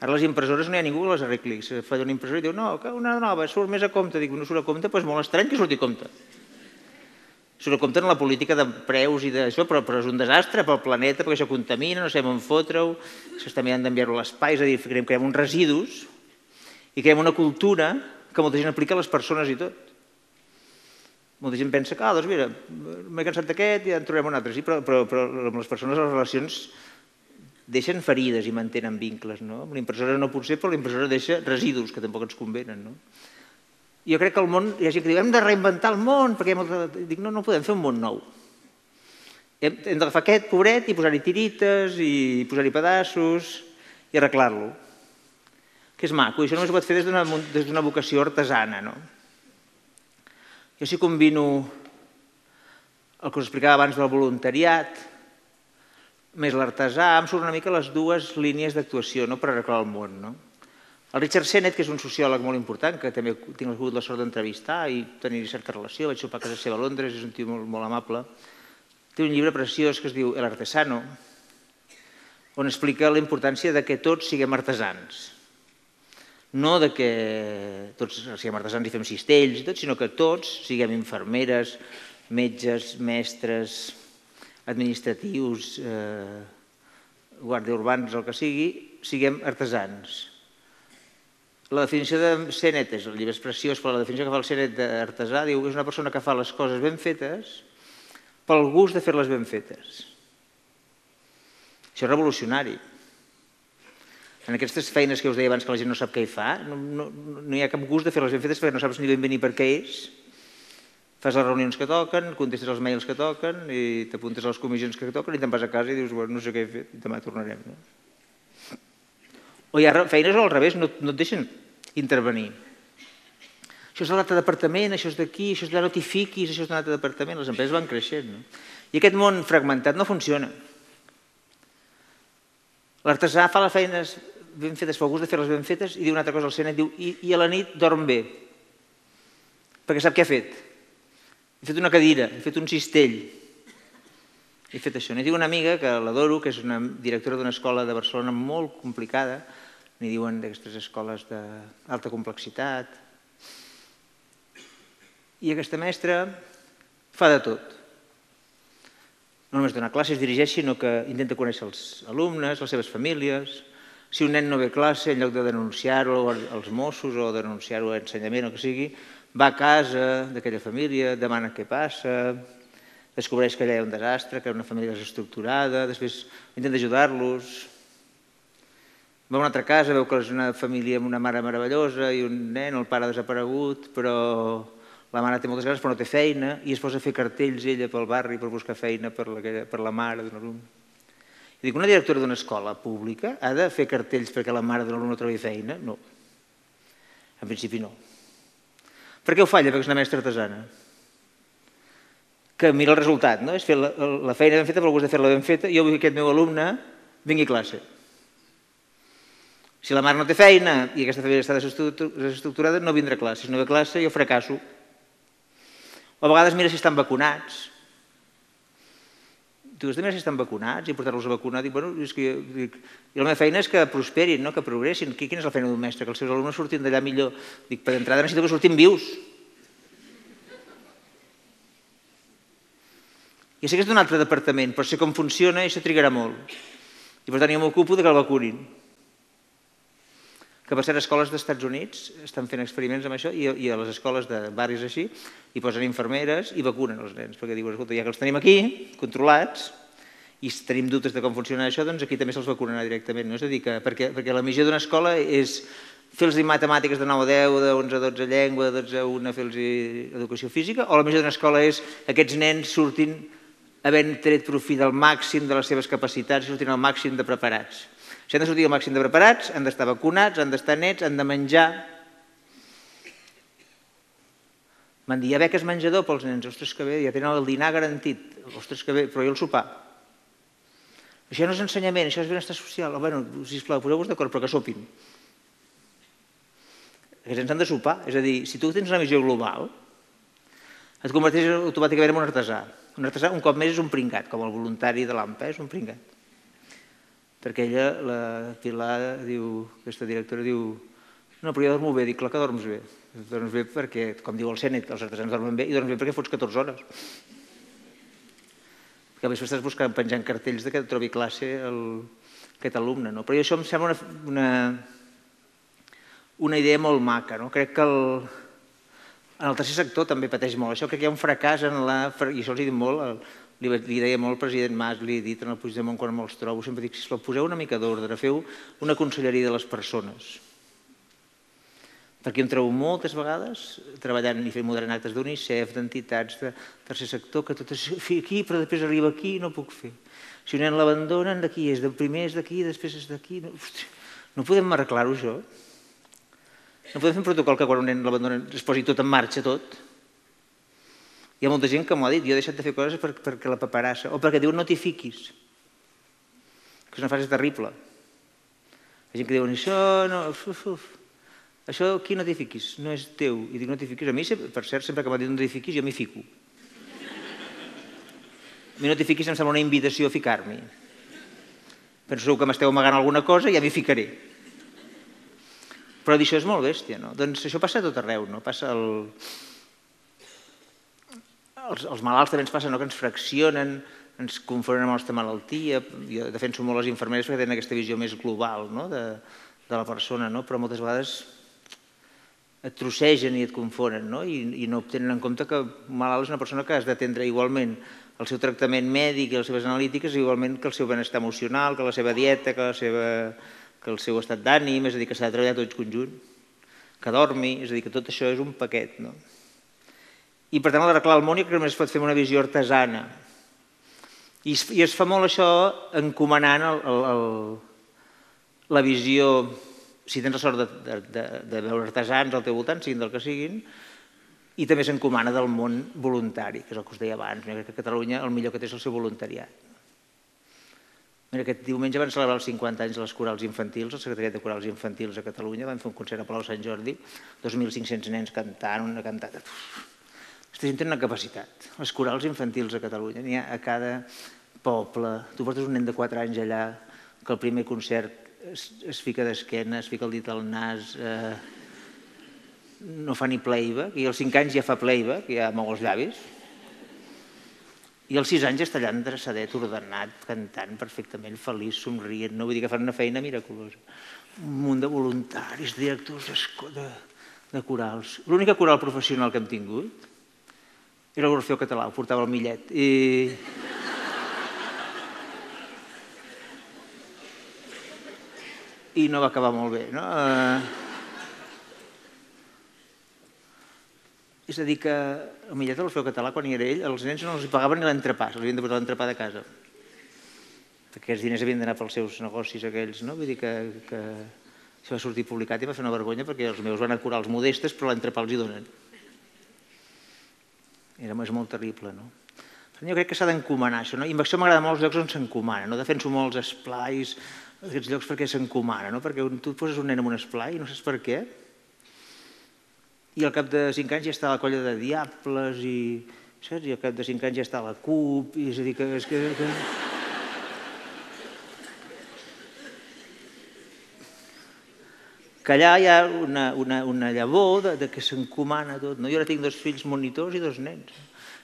Ara les impressores no hi ha ningú que les arregli, se fa una impressora i diu, no, que una nova surt més a compte, dic, no surt a compte, doncs molt estrany que surti a compte. Surt a compte en la política de preus i d'això, però és un desastre pel planeta, perquè això contamina, no sabem on fotre-ho, s'està mirant d'enviar-ho a l'espai, és a dir, creem uns residus i creem una cultura que molta gent aplica a les persones i tot. Molta gent pensa que, doncs mira, m'he cansat d'aquest i ja en trobarem un altre, sí, però amb les persones les relacions deixen ferides i mantenen vincles. Amb la impressora no pot ser, però la impressora deixa residus que tampoc ens convenen. Jo crec que el món, hi ha gent que diu, hem de reinventar el món, perquè dic, no podem fer un món nou. Hem d'agafar aquest pobret i posar-hi tirites i posar-hi pedaços i arreglar-lo. Que és maco, i això només ho pot fer des d'una vocació artesana. Jo sí combino el que us explicava abans del voluntariat, més l'artesà, em surt una mica les dues línies d'actuació per arreglar el món. El Richard Sennett, que és un sociòleg molt important, que també tinc hagut la sort d'entrevistar i tenir certa relació, vaig sopar a casa seva a Londres, és un tio molt amable, té un llibre preciós que es diu El artesano, on explica la importància que tots siguem artesans. No que tots siguem artesans i fem cistells i tot, sinó que tots siguem infermeres, metges, mestres, administratius, guàrdia urbans, el que sigui, siguem artesans. La definició de Sennett, el llibre és preciós, però la definició que fa el Sennett d'artesà diu que és una persona que fa les coses ben fetes pel gust de fer-les ben fetes. Això és revolucionari. En aquestes feines que us deia abans que la gent no sap què hi fa, no hi ha cap gust de fer-les ben fetes perquè no saps ni ben bé ni per què és. Fas les reunions que toquen, contestes els mails que toquen i t'apuntes a les comissions que toquen i te'n vas a casa i dius, no sé què he fet, demà tornarem. O hi ha feines al revés, no et deixen intervenir. Això és de l'altre departament, això és d'aquí, això és d'allà, no t'hi fiquis, això és d'un altre departament. Les empreses van creixent. I aquest món fragmentat no funciona. L'artesà fa les feines ben fetes pel gust de fer-les ben fetes i diu una altra cosa al Sennett, diu, i a la nit dorm bé, perquè sap què ha fet. He fet una cadira, he fet un cistell, he fet això. N'hi diu una amiga que l'adoro, que és una directora d'una escola de Barcelona molt complicada, n'hi diuen d'aquestes escoles d'alta complexitat. I aquesta mestra fa de tot. No només dona classes, dirigeix, sinó que intenta conèixer els alumnes, les seves famílies, Si un nen no ve a classe, en lloc de denunciar-ho als Mossos o denunciar-ho a ensenyament o que sigui, va a casa d'aquella família, demana què passa, descobreix que allà hi ha un desastre, que és una família desestructurada, després intenta ajudar-los, va a una altra casa, veu que és una família amb una mare meravellosa i un nen, el pare ha desaparegut, però la mare té moltes ganes però no té feina i es posa a fer cartells ella pel barri per buscar feina per la mare d'un alumne. I dic, una directora d'una escola pública ha de fer cartells perquè la mare d'un alumne trobi feina? No. En principi no. Per què ho falla? Perquè és una mestra artesana. Que mira el resultat, no? És fer la feina ben feta, però algú has de fer-la ben feta. Jo vull que aquest meu alumne vingui a classe. Si la mare no té feina i aquesta família està desestructurada, no vindrà a classe. Si no ve a classe, jo fracasso. O a vegades mira si estan vacunats. Tu has de mirar si estan vacunats i portar-los a vacunar. Dic, bueno, és que la meva feina és que prosperin, que progressin. Quina és la feina d'un mestre? Que els seus alumnes surtin d'allà millor. Dic, per d'entrada necessito que surtin vius. Ja sé que és d'un altre departament, però sé com funciona i això trigarà molt. I per tant jo m'ocupo que el vacunin. Que per cert, escoles dels Estats Units estan fent experiments amb això i a les escoles de barris així hi posen infermeres i vacunen els nens, perquè diuen, escolta, ja que els tenim aquí, controlats, i tenim dubtes de com funciona això, doncs aquí també se'ls vacunarà directament. No? És a dir, perquè la missió d'una escola és fer-los matemàtiques de 9 a 10, de 11 a 12 llengua, de 12 a 1 fer-los educació física, o la missió d'una escola és que aquests nens surtin havent tret profit al màxim de les seves capacitats i surtin al màxim de preparats. Si han de sortir al màxim de preparats, han d'estar vacunats, han d'estar nets, han de menjar. M'han dit, hi ha beques menjador pels nens. Ostres, que bé, ja tenen el dinar garantit. Ostres, que bé, però i el sopar? Això no és ensenyament, això és benestar social. Bé, sisplau, poseu-vos d'acord, però que sopin. Aquests nens han de sopar. És a dir, si tu tens una visió global, et converteixes automàticament en un artesà. Un artesà, un cop més, és un pringat, com el voluntari de l'AMPA, és un pringat. Perquè ella, la Pilar, diu, aquesta directora, diu, no, però jo dormo bé. Dic, clar que dorms bé. Dorms bé perquè, com diu el CENET, que els artesans dormen bé, i dorms bé perquè fots 14 hores. Perquè a més estàs buscant, penjant cartells que trobi classe aquest alumne. Però això em sembla una idea molt maca. Crec que en el tercer sector també pateix molt. Això crec que hi ha un fracàs en la... I això els he dit molt... Li deia molt al president Mas, li he dit en el Puigdemont quan me'ls trobo, sempre dic, sisplau, poseu una mica d'ordre, feu una conselleria de les persones. Perquè em trobo moltes vegades treballant i fent moderant actes d'UNICEF, d'entitats, de tercer sector, que tot és aquí, però després arriba aquí i no puc fer. Si un nen l'abandonen, d'aquí és, del primer és d'aquí, després és d'aquí... No podem arreglar-ho, això? No podem fer un protocol que quan un nen l'abandonen es posi tot en marxa, tot? Hi ha molta gent que m'ho ha dit, jo he deixat de fer coses perquè la paperassa, o perquè diuen no t'hi fiquis, que és una frase terrible. Hi ha gent que diuen això, no, això aquí no t'hi fiquis, no és teu, i dic no t'hi fiquis. A mi, per cert, sempre que m'ha dit no t'hi fiquis, jo m'hi fico. A mi no t'hi fiquis em sembla una invitació a ficar-m'hi. Penso que m'esteu amagant alguna cosa i ja m'hi ficaré. Però dir això és molt bèstia, no? Doncs això passa a tot arreu, no? Passa al... Els malalts també ens passa que ens fraccionen, ens confonen amb la nostra malaltia. Jo defenso molt les infermeres perquè tenen aquesta visió més global de la persona, però moltes vegades et trossegen i et confonen i no tenen en compte que un malalt és una persona que has d'atendre igualment el seu tractament mèdic i les seves analítiques igualment que el seu benestar emocional, que la seva dieta, que el seu estat d'ànim, és a dir, que s'ha de treballar tots conjunt, que dormi, és a dir, que tot això és un paquet, no? I per tant, l'arreglar el món jo crec que només es pot fer amb una visió artesana. I es fa molt això encomanant la visió, si tens la sort de veure artesans al teu voltant, siguin del que siguin, i també s'encomana del món voluntari, que és el que us deia abans. Jo crec que a Catalunya el millor que té és el seu voluntariat. Mira, aquest diumenge van celebrar els 50 anys de les corals infantils, el Secretariat de Corals Infantils a Catalunya, van fer un concert a Palau Sant Jordi, 2.500 nens cantant, una cantada... Aquesta gent té una capacitat. Les corals infantils a Catalunya, n'hi ha a cada poble. Tu portes un nen de 4 anys allà que al primer concert es fica d'esquena, es fica el dit al nas, no fa ni playback, i als 5 anys ja fa playback, ja mou els llavis. I als 6 anys està allà endreçadet, ordenat, cantant perfectament, feliç, somrient. No vull dir que fan una feina miraculosa. Un munt de voluntaris, directors de corals. L'única coral professional que hem tingut era l'Orfeó Català, ho portava el Millet. I no va acabar molt bé, no? És a dir, que el Millet de l'Orfeó Català, quan hi era ell, els nens no els pagaven ni l'entrepà, se'ls havien de posar l'entrepà de casa. Perquè aquests diners havien d'anar pels seus negocis aquells, no? Vull dir que això va sortir publicat i va fer una vergonya perquè els meus van a corals modestes però l'entrepà els hi donen. És molt terrible, no? Jo crec que s'ha d'encomanar això, no? I això m'agrada molt els llocs on s'encomana, no? Defenso molt els esplais, aquests llocs perquè s'encomana, no? Perquè tu poses un nen en un esplai i no saps per què, i al cap de 5 anys ja està a la colla de diables i al cap de 5 anys ja està a la CUP, i és a dir que allà hi ha una llavor que s'encomana tot. Jo ara tinc 2 fills monitors i 2 nens.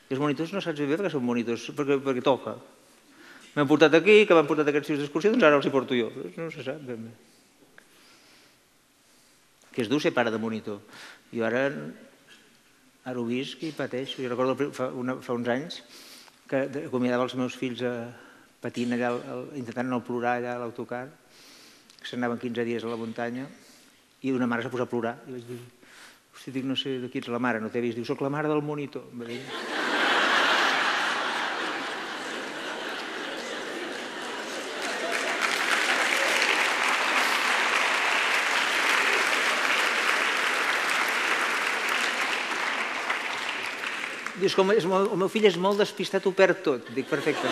I els monitors no saps bé perquè són monitors, perquè toca. M'han portat aquí, que m'han portat aquests fills d'excursió, doncs ara els hi porto jo. No se sap ben bé. Que és dur ser pare de monitor. Jo ara ho visc i pateixo. Jo recordo fa uns anys que acomiadava els meus fills patint allà, intentant no plorar allà a l'autocar, que s'anaven 15 dies a la muntanya, i una mare s'ha posat a plorar. I vaig dir, hosti, dic, no sé de qui ets la mare, no t'he vist. Diu, soc la mare del monitor. Em va dir. Dius, com el meu fill és molt despistat, ho perd tot. Dic, perfecte.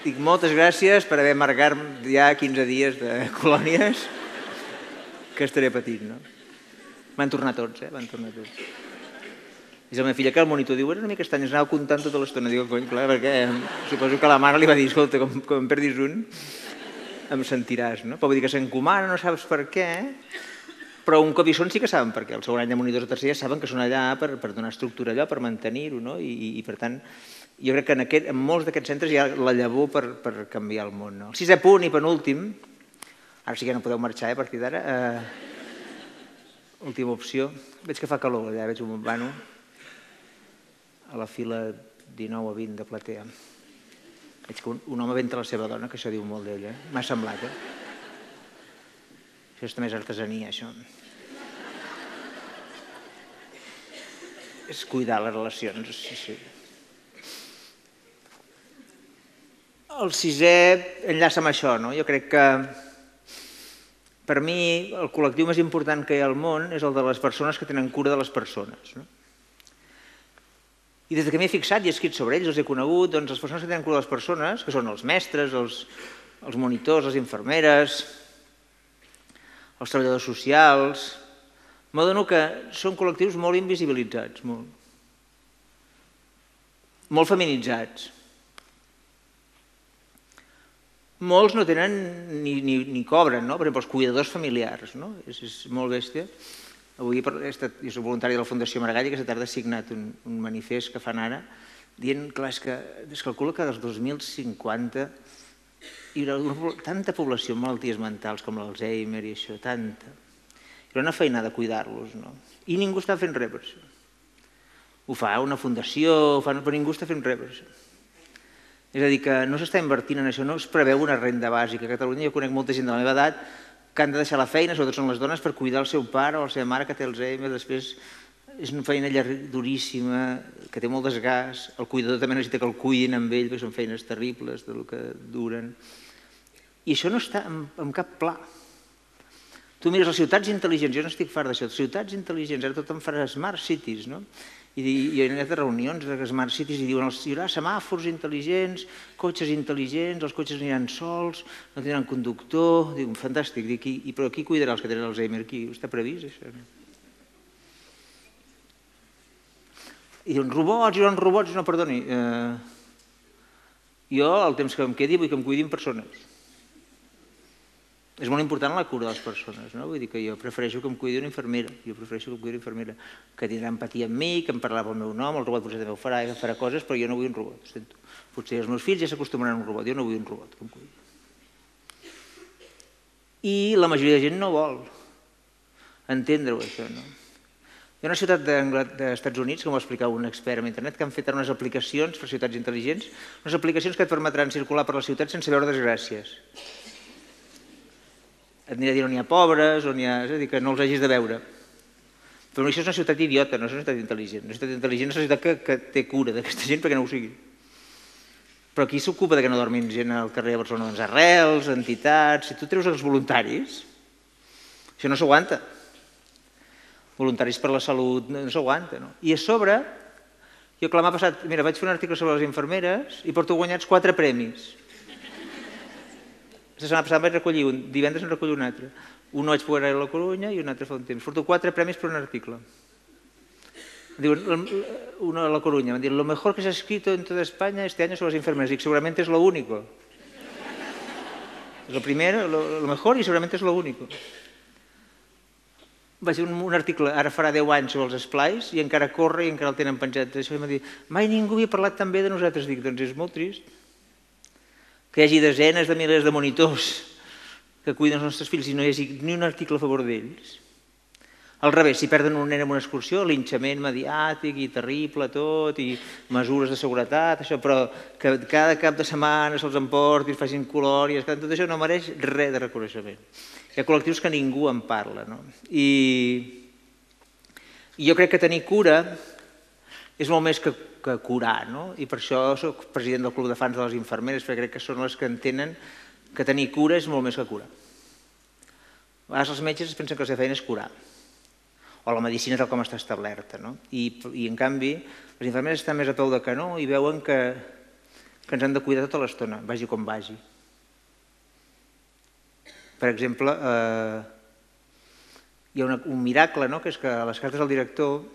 Dic, moltes gràcies per haver marcat ja 15 dies de colònies que estaré patint, no? Van tornar tots, van tornar tots. És la meva filla que el monitor diu, era una mica estrany, ens anava comptant tota l'estona. Dic, cony, clar, perquè suposo que la mare li va dir, escolta, com em perdis un, em sentiràs, no? Però vull dir que s'encomana, no saps per què, però un cop hi són sí que saben per què. El segon any de monitors de tercer ja saben que són allà per donar estructura allò, per mantenir-ho, no? I per tant, jo crec que en molts d'aquests centres hi ha la llavor per canviar el món. El 6è punt i penúltim, ara sí que no podeu marxar a partir d'ara, última opció, veig que fa calor, allà veig un vano a la fila 19 a 20 de platea. Veig que un home venta la seva dona, que això diu molt d'ella, m'ha semblat, Això és també artesania, això. És cuidar les relacions, sí. El 6è enllaça amb això, no? Jo crec que per mi el col·lectiu més important que hi ha al món és el de les persones que tenen cura de les persones, no? I des que m'he fixat i he escrit sobre ells, els he conegut, doncs les persones que tenen cura de les persones, que són els mestres, els monitors, les infermeres, els treballadors socials, m'adono que són col·lectius molt invisibilitzats, molt feminitzats. Molts no tenen ni cobren, no? Per exemple, els cuidadors familiars, no? És molt bèstia. Avui jo soc voluntari de la Fundació Maragall i aquesta tarda he signat un manifest que fan ara dient, clar, és que es calcula que del 2050 hi haurà tanta població amb malalties mentals com l'Alzheimer i això, tanta. Hi haurà una feinada de cuidar-los, no? I ningú està fent res per això. Ho fa una fundació, però ningú està fent res per això. És a dir, que no s'està invertint en això, no es preveu una renda bàsica. A Catalunya jo conec molta gent de la meva edat que han de deixar la feina, sobretot són les dones, per cuidar el seu pare o la seva mare que té Alzheimer, després és una feina duríssima, que té molt desgast, el cuidador també necessita que el cuidin amb ell, perquè són feines terribles del que duren. I això no està en cap pla. Tu mires les ciutats intel·ligents, jo no estic fart d'això, ciutats intel·ligents, ara tot em farà smart cities, no? I jo he anat a reunions de smart cities i diuen hi haurà semàfors intel·ligents, cotxes intel·ligents, els cotxes aniran sols, no tindran conductor, dic, fantàstic, però qui cuidarà els que tenen Alzheimer? Està previst això? I diuen robots, no, perdoni, jo el temps que em quedi vull que em cuidin persones. És molt important la cura de les persones, no? Vull dir que jo prefereixo que em cuidi una infermera, que tindrà empatia amb mi, que em parlarà pel meu nom, el robot potser també ho farà coses, però jo no vull un robot, ho sento. Potser els meus fills ja s'acostumaran a un robot, jo no vull un robot que em cuidi. I la majoria de gent no vol entendre-ho, això, no? Hi ha una ciutat dels Estats Units, com va explicar un expert en internet, que han fet unes aplicacions per ciutats intel·ligents, unes aplicacions que et permetran circular per la ciutat sense veure desgràcies. Et anirà a dir on hi ha pobres, és a dir, que no els hagis de veure. Però això és una ciutat idiota, no és una ciutat intel·ligent. Una ciutat intel·ligent és una ciutat que té cura d'aquesta gent perquè no ho sigui. Però qui s'ocupa que no dormin gent al carrer de Barcelona? Doncs arrels, entitats... Si tu treus els voluntaris, això no s'aguanta. Voluntaris per la salut no s'aguanta, no? I a sobre, jo clar m'ha passat... Mira, vaig fer un article sobre les infermeres i porto guanyats 4 premis. La setmana passada vaig recollir un, divendres en recollir un altre. Un no vaig poder anar a la Corunya i un altre fa un temps. Porto 4 premis per un article. Diuen, uno a la Coruña, me diuen, lo mejor que se ha escrito en toda España este año son las enfermeras. Dic, seguramente es lo único. Lo primero, lo mejor y seguramente es lo único. Vaig fer un article, ara farà 10 anys, sobre els esplais i encara corre i encara el tenen penjat. Això em va dir, mai ningú havia parlat tan bé de nosaltres. Dic, doncs és molt trist que hi hagi desenes de milers de monitors que cuiden els nostres fills i no hi hagi ni un article a favor d'ells. Al revés, si perden un nen en una excursió, linxament mediàtic i terrible tot, i mesures de seguretat, això, però que cada cap de setmana se'ls emporti, es facin colòries, tot això no mereix res de reconeixement. Hi ha col·lectius que ningú en parla, no? I jo crec que tenir cura és molt més que curar, no? I per això soc president del Club de Fans de les Infermeres, perquè crec que són les que entenen que tenir cura és molt més que curar. A vegades els metges pensen que la seva feina és curar, o la medicina tal com està establerta, no? I en canvi, les infermeres estan més a peu de canó i veuen que ens han de cuidar tota l'estona, vagi com vagi. Per exemple, hi ha un miracle, que és que a les cartes del director,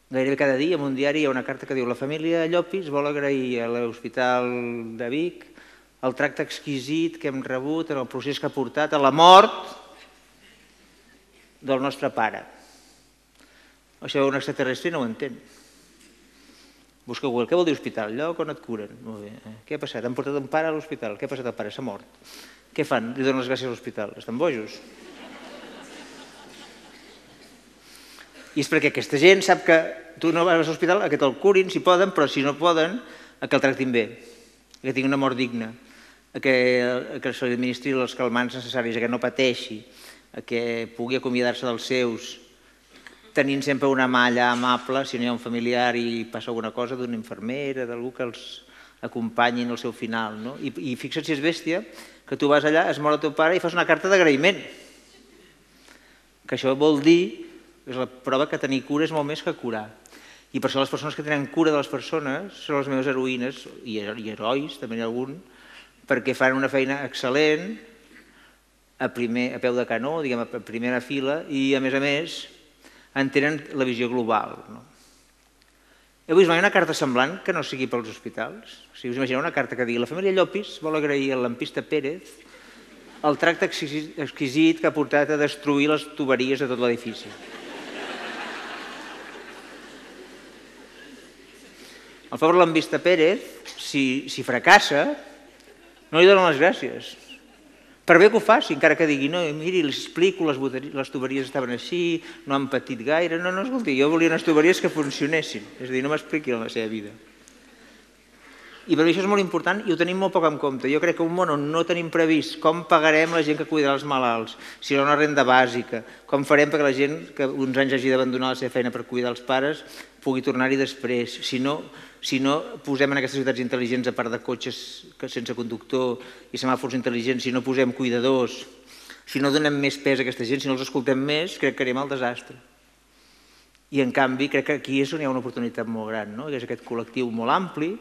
gairebé cada dia en un diari hi ha una carta que diu la família Llopis vol agrair a l'Hospital de Vic el tracte exquisit que hem rebut en el procés que ha portat a la mort del nostre pare. Això un extraterrestre no ho entén. Busca Google, què vol dir hospital? Lloc on et curen. Molt bé. Què ha passat? Han portat un pare a l'hospital. Què ha passat al pare? S'ha mort. Què fan? Li donen les gràcies a l'hospital. Estan bojos. I és perquè aquesta gent sap que tu no vas a l'hospital a que te'l curin, si poden, però si no poden, a que el tractin bé, a que tingui una mort digna, a que se li administri els calmants necessaris, a que no pateixi, a que pugui acomiadar-se dels seus, tenint sempre una mà allà amable, si no hi ha un familiar i passa alguna cosa, d'una infermera, d'algú que els acompanyi en el seu final. I fixa't si és bèstia, que tu vas allà, es mor el teu pare i fas una carta d'agraïment. Que això vol dir, és la prova que tenir cura és molt més que curar. I per això les persones que tenen cura de les persones són les meves heroïnes, i herois, també n'hi ha algun, perquè fan una feina excel·lent, a peu de canó, diguem, a primera fila, i a més entenen la visió global. Heu vist mai una carta semblant que no sigui pels hospitals? Si us imagineu una carta que digui la família Llopis vol agrair al lampista Pérez el tracte exquisit que ha portat a destruir les tuberies de tot l'edifici. El pobre lampista Pérez, si fracassa, no li donen les gràcies. Per bé que ho faci, encara que digui, no, miri, li explico, les tuberies estaven així, no han patit gaire. No, escolti, jo volia unes tuberies que funcionessin. És a dir, no m'expliqui la seva vida. I per això és molt important i ho tenim molt poc en compte. Jo crec que un món on no tenim previst com pagarem la gent que cuidarà els malalts, si hi ha una renda bàsica, com farem perquè la gent que uns anys hagi d'abandonar la seva feina per cuidar els pares pugui tornar-hi després, si no posem en aquestes ciutats intel·ligents, a part de cotxes sense conductor i semàfors intel·ligents, si no posem cuidadors, si no donem més pes a aquesta gent, si no els escoltem més, crec que anem al desastre. I en canvi crec que aquí és on hi ha una oportunitat molt gran, que és aquest col·lectiu molt ampli.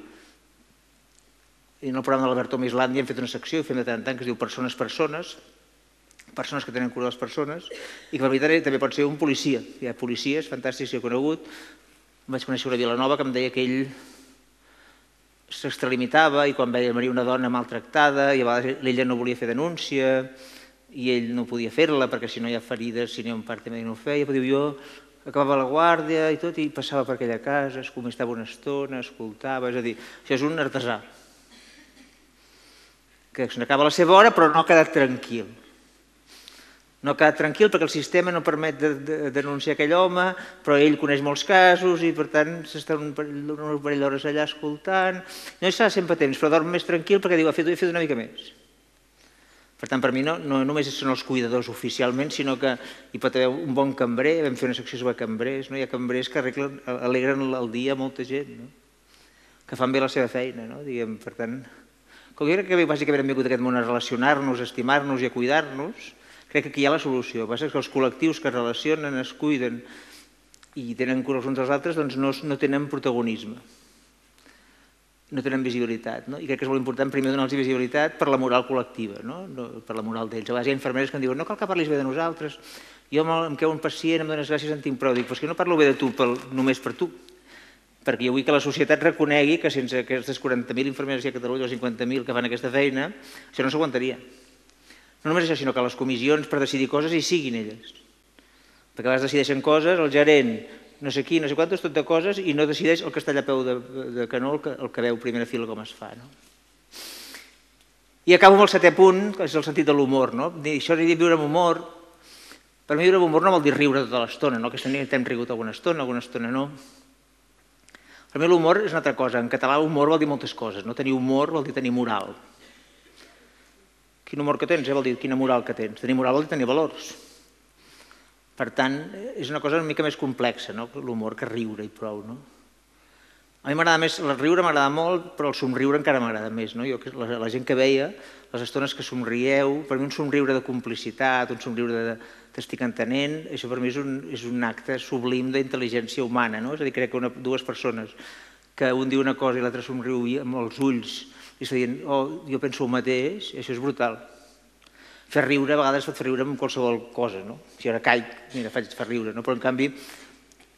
I en el programa de l'Alberto Mislandi hem fet una secció, i fem de tant en tant, que es diu Persones que tenen cura de les persones, i que per veritat també pot ser un policia. Hi ha policies fantàstics que he conegut. Vaig conèixer una a Vilanova que em deia que ell s'extralimitava i quan veia morir una dona maltractada i a vegades ella no volia fer denúncia i ell no podia fer-la perquè si no hi ha ferides, si no hi ha un part també no ho feia, però diu, jo acabava la guàrdia i tot i passava per aquella casa, es comestava una estona, escoltava, és a dir, això és un artesà que se n'acaba la seva hora però no ha quedat tranquil. No ha quedat tranquil perquè el sistema no permet denunciar aquell home, però ell coneix molts casos i per tant s'està un parell d'hores allà escoltant. No hi serà sempre temps, però dorm més tranquil perquè diu, he fet una mica més. Per tant, per mi no només són els cuidadors oficialment, sinó que hi pot haver un bon cambrer, vam fer una secció sobre cambrers, hi ha cambrers que alegren el dia a molta gent, que fan bé la seva feina. Per tant, com jo crec que bàsicament hem vingut a aquest món a relacionar-nos, a estimar-nos i a cuidar-nos, crec que aquí hi ha la solució. El que passa és que els col·lectius que es relacionen, es cuiden i tenen cura els uns dels altres doncs no tenen protagonisme, no tenen visibilitat. I crec que és molt important primer donar-los visibilitat per la moral col·lectiva, per la moral d'ells. A vegades hi ha infermeres que em diuen no cal que parlis bé de nosaltres, jo em quedo un pacient, em dones gràcies, en tinc prou. Dic, però és que no parlo bé de tu només per tu, perquè jo vull que la societat reconegui que sense aquestes 40.000 infermeres que hi ha a Catalunya o 50.000 que fan aquesta feina, això no s'aguantaria. No només això, sinó que les comissions per decidir coses hi siguin elles. Perquè a vegades decideixen coses, el gerent, no sé qui, no sé quantos, tot de coses, i no decideix el que està allà a peu de canó, el que veu primera fila com es fa. I acabo amb el 7è punt, que és el sentit de l'humor. Això de dir viure amb humor, per mi viure amb humor no vol dir riure tota l'estona, que t'hem rigut alguna estona no. Per mi l'humor és una altra cosa. En català humor vol dir moltes coses. Tenir humor vol dir tenir moral. Quin humor que tens, vol dir quina moral que tens. Tenir moral vol dir tenir valors. Per tant, és una cosa una mica més complexa, l'humor, que riure i prou. A mi m'agrada més, el riure m'agrada molt, però el somriure encara m'agrada més. La gent que veia, les estones que somrieu, per mi un somriure de complicitat, un somriure de t'estic entenent, això per mi és un acte sublim d'intel·ligència humana. És a dir, crec que dues persones que un diu una cosa i l'altre somriu amb els ulls i està dient, oh, jo penso el mateix, això és brutal. Fer riure a vegades pot fer riure amb qualsevol cosa, si ara caic, mira, faig fer riure, però en canvi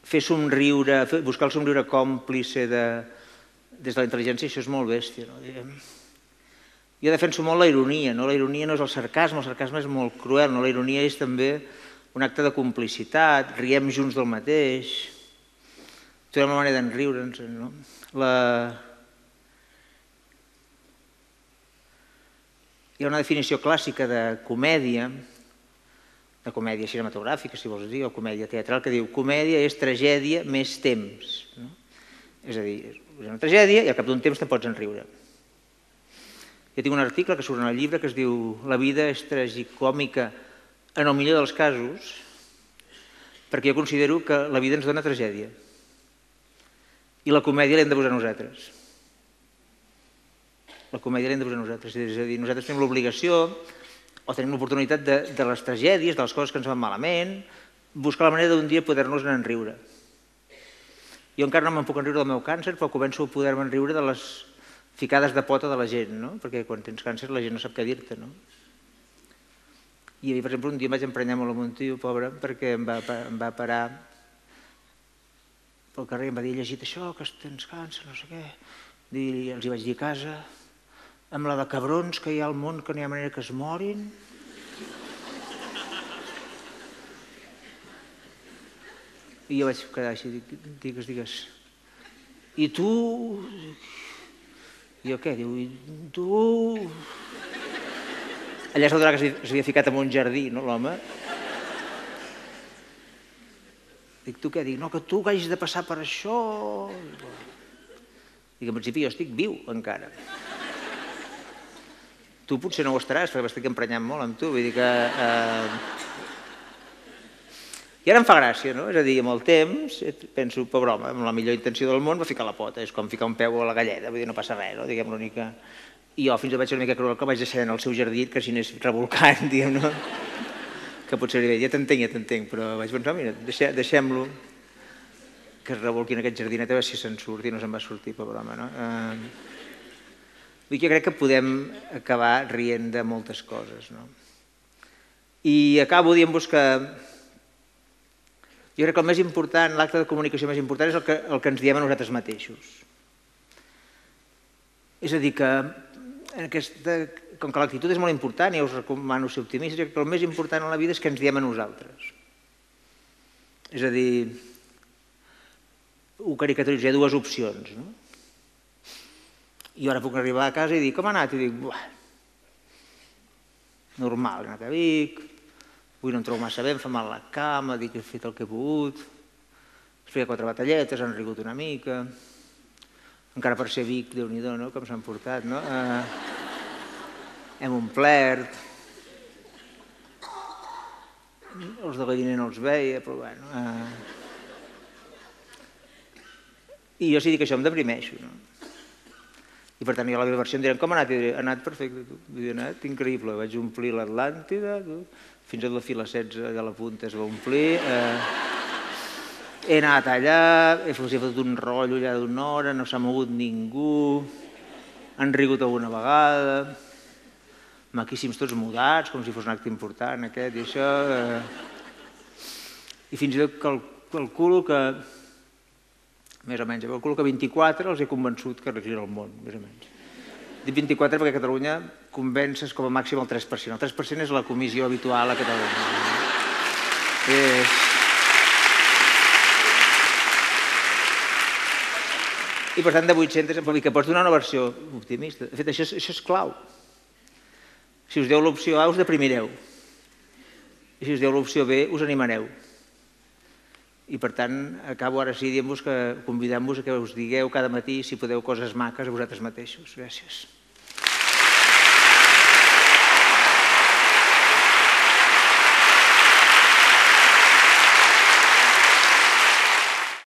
fer somriure, buscar el somriure còmplice des de la intel·ligència, això és molt bèstia. Jo defenso molt la ironia, la ironia no és el sarcasme és molt cruel, la ironia és també un acte de complicitat, riem junts del mateix, trobem una manera d'enriure'ns. Hi ha una definició clàssica de comèdia cinematogràfica, si vols dir, o comèdia teatral, que diu comèdia és tragèdia més temps. És a dir, és una tragèdia i al cap d'un temps te'n pots enriure. Jo tinc un article que surt en el llibre que es diu La vida és tragicòmica en el millor dels casos, perquè jo considero que la vida ens dona tragèdia i la comèdia l'hem de posar nosaltres. La comèdia l'hem de posar nosaltres, és a dir, nosaltres tenim l'obligació o tenim l'oportunitat de les tragèdies, de les coses que ens van malament, buscar la manera d'un dia poder-nos enriure. Jo encara no me'n puc enriure del meu càncer, però començo a poder-me enriure de les ficades de pota de la gent, perquè quan tens càncer la gent no sap què dir-te. I, per exemple, un dia em vaig emprenyar molt amb un tio, pobre, perquè em va parar pel carrer i em va dir, he llegit això, que tens càncer, no sé què. I els hi vaig dir a casa, amb la de cabrons que hi ha al món que no hi ha manera que es morin. I jo vaig quedar així, digues. I tu... I jo què? Diu, i tu... Allà es va adonar que s'havia ficat en un jardí, l'home. Dic, tu què? Dic, no, que tu que hagis de passar per això... Dic, en principi jo estic viu encara. Tu potser no ho estaràs, perquè m'estic emprenyant molt amb tu. Vull dir que... I ara em fa gràcia, no? És a dir, amb el temps, penso, pobre home, amb la millor intenció del món va ficar la pota. És com ficar un peu a la galleda, vull dir, no passa res, no? Diguem l'única... I jo fins i tot vaig ser una mica cruel que el vaig deixar en el seu jardí, que si anés revolcant, diguem, no? Que potser li deia, ja t'entenc, però vaig pensar, mira, deixem-lo que es revolqui en aquest jardinet a veure si se'n surt i no se'n va sortir, pobre home, no? Vull dir, jo crec que podem acabar rient de moltes coses, no? I acabo dient-vos que jo crec que el més important, l'acte de comunicació més important és el que ens diem a nosaltres mateixos. És a dir, que com que l'actitud és molt important, i us recomano ser optimistes, que el més important en la vida és que ens diem a nosaltres. És a dir, ho caricaturitzaré, dues opcions. I ara puc arribar a casa i dir, com ha anat? I dic, buah, normal, he anat a Vic, avui no em trobo massa bé, em fa mal la cama, dic que he fet el que he pogut, he fet 4 batalletes, han rigut una mica, encara per ser Vic, Déu-n'hi-do, no?, com s'han portat, no? Hem omplert, els de Galliner no els veia, però bueno... I jo si dic això em deprimeixo, no? I per tant, jo a la meva versió em diran, com ha anat? I diré, ha anat perfecte, tu. Ha anat increïble, vaig omplir l'Atlàntida, fins a la fila 16 de la punta es va omplir, he anat allà, he fotut un rotllo allà d'una hora, no s'ha mogut ningú, han rigut alguna vegada, maquíssims tots mudats, com si fos un acte important aquest i això, i fins i tot calculo que, més o menys, calculo que 24 els he convençut que regira el món, més o menys. Dic 24 perquè a Catalunya convences com a màxim el 3%. El 3% és la comissió habitual a Catalunya. I per tant de 800 em vol dir que pots donar una versió optimista. De fet, això és clau. Si us deu l'opció A us deprimireu. I si us deu l'opció B us animareu. I per tant, acabo ara sí dient-vos que convidant-vos a que us digueu cada matí, si podeu, coses maques a vosaltres mateixos. Gràcies.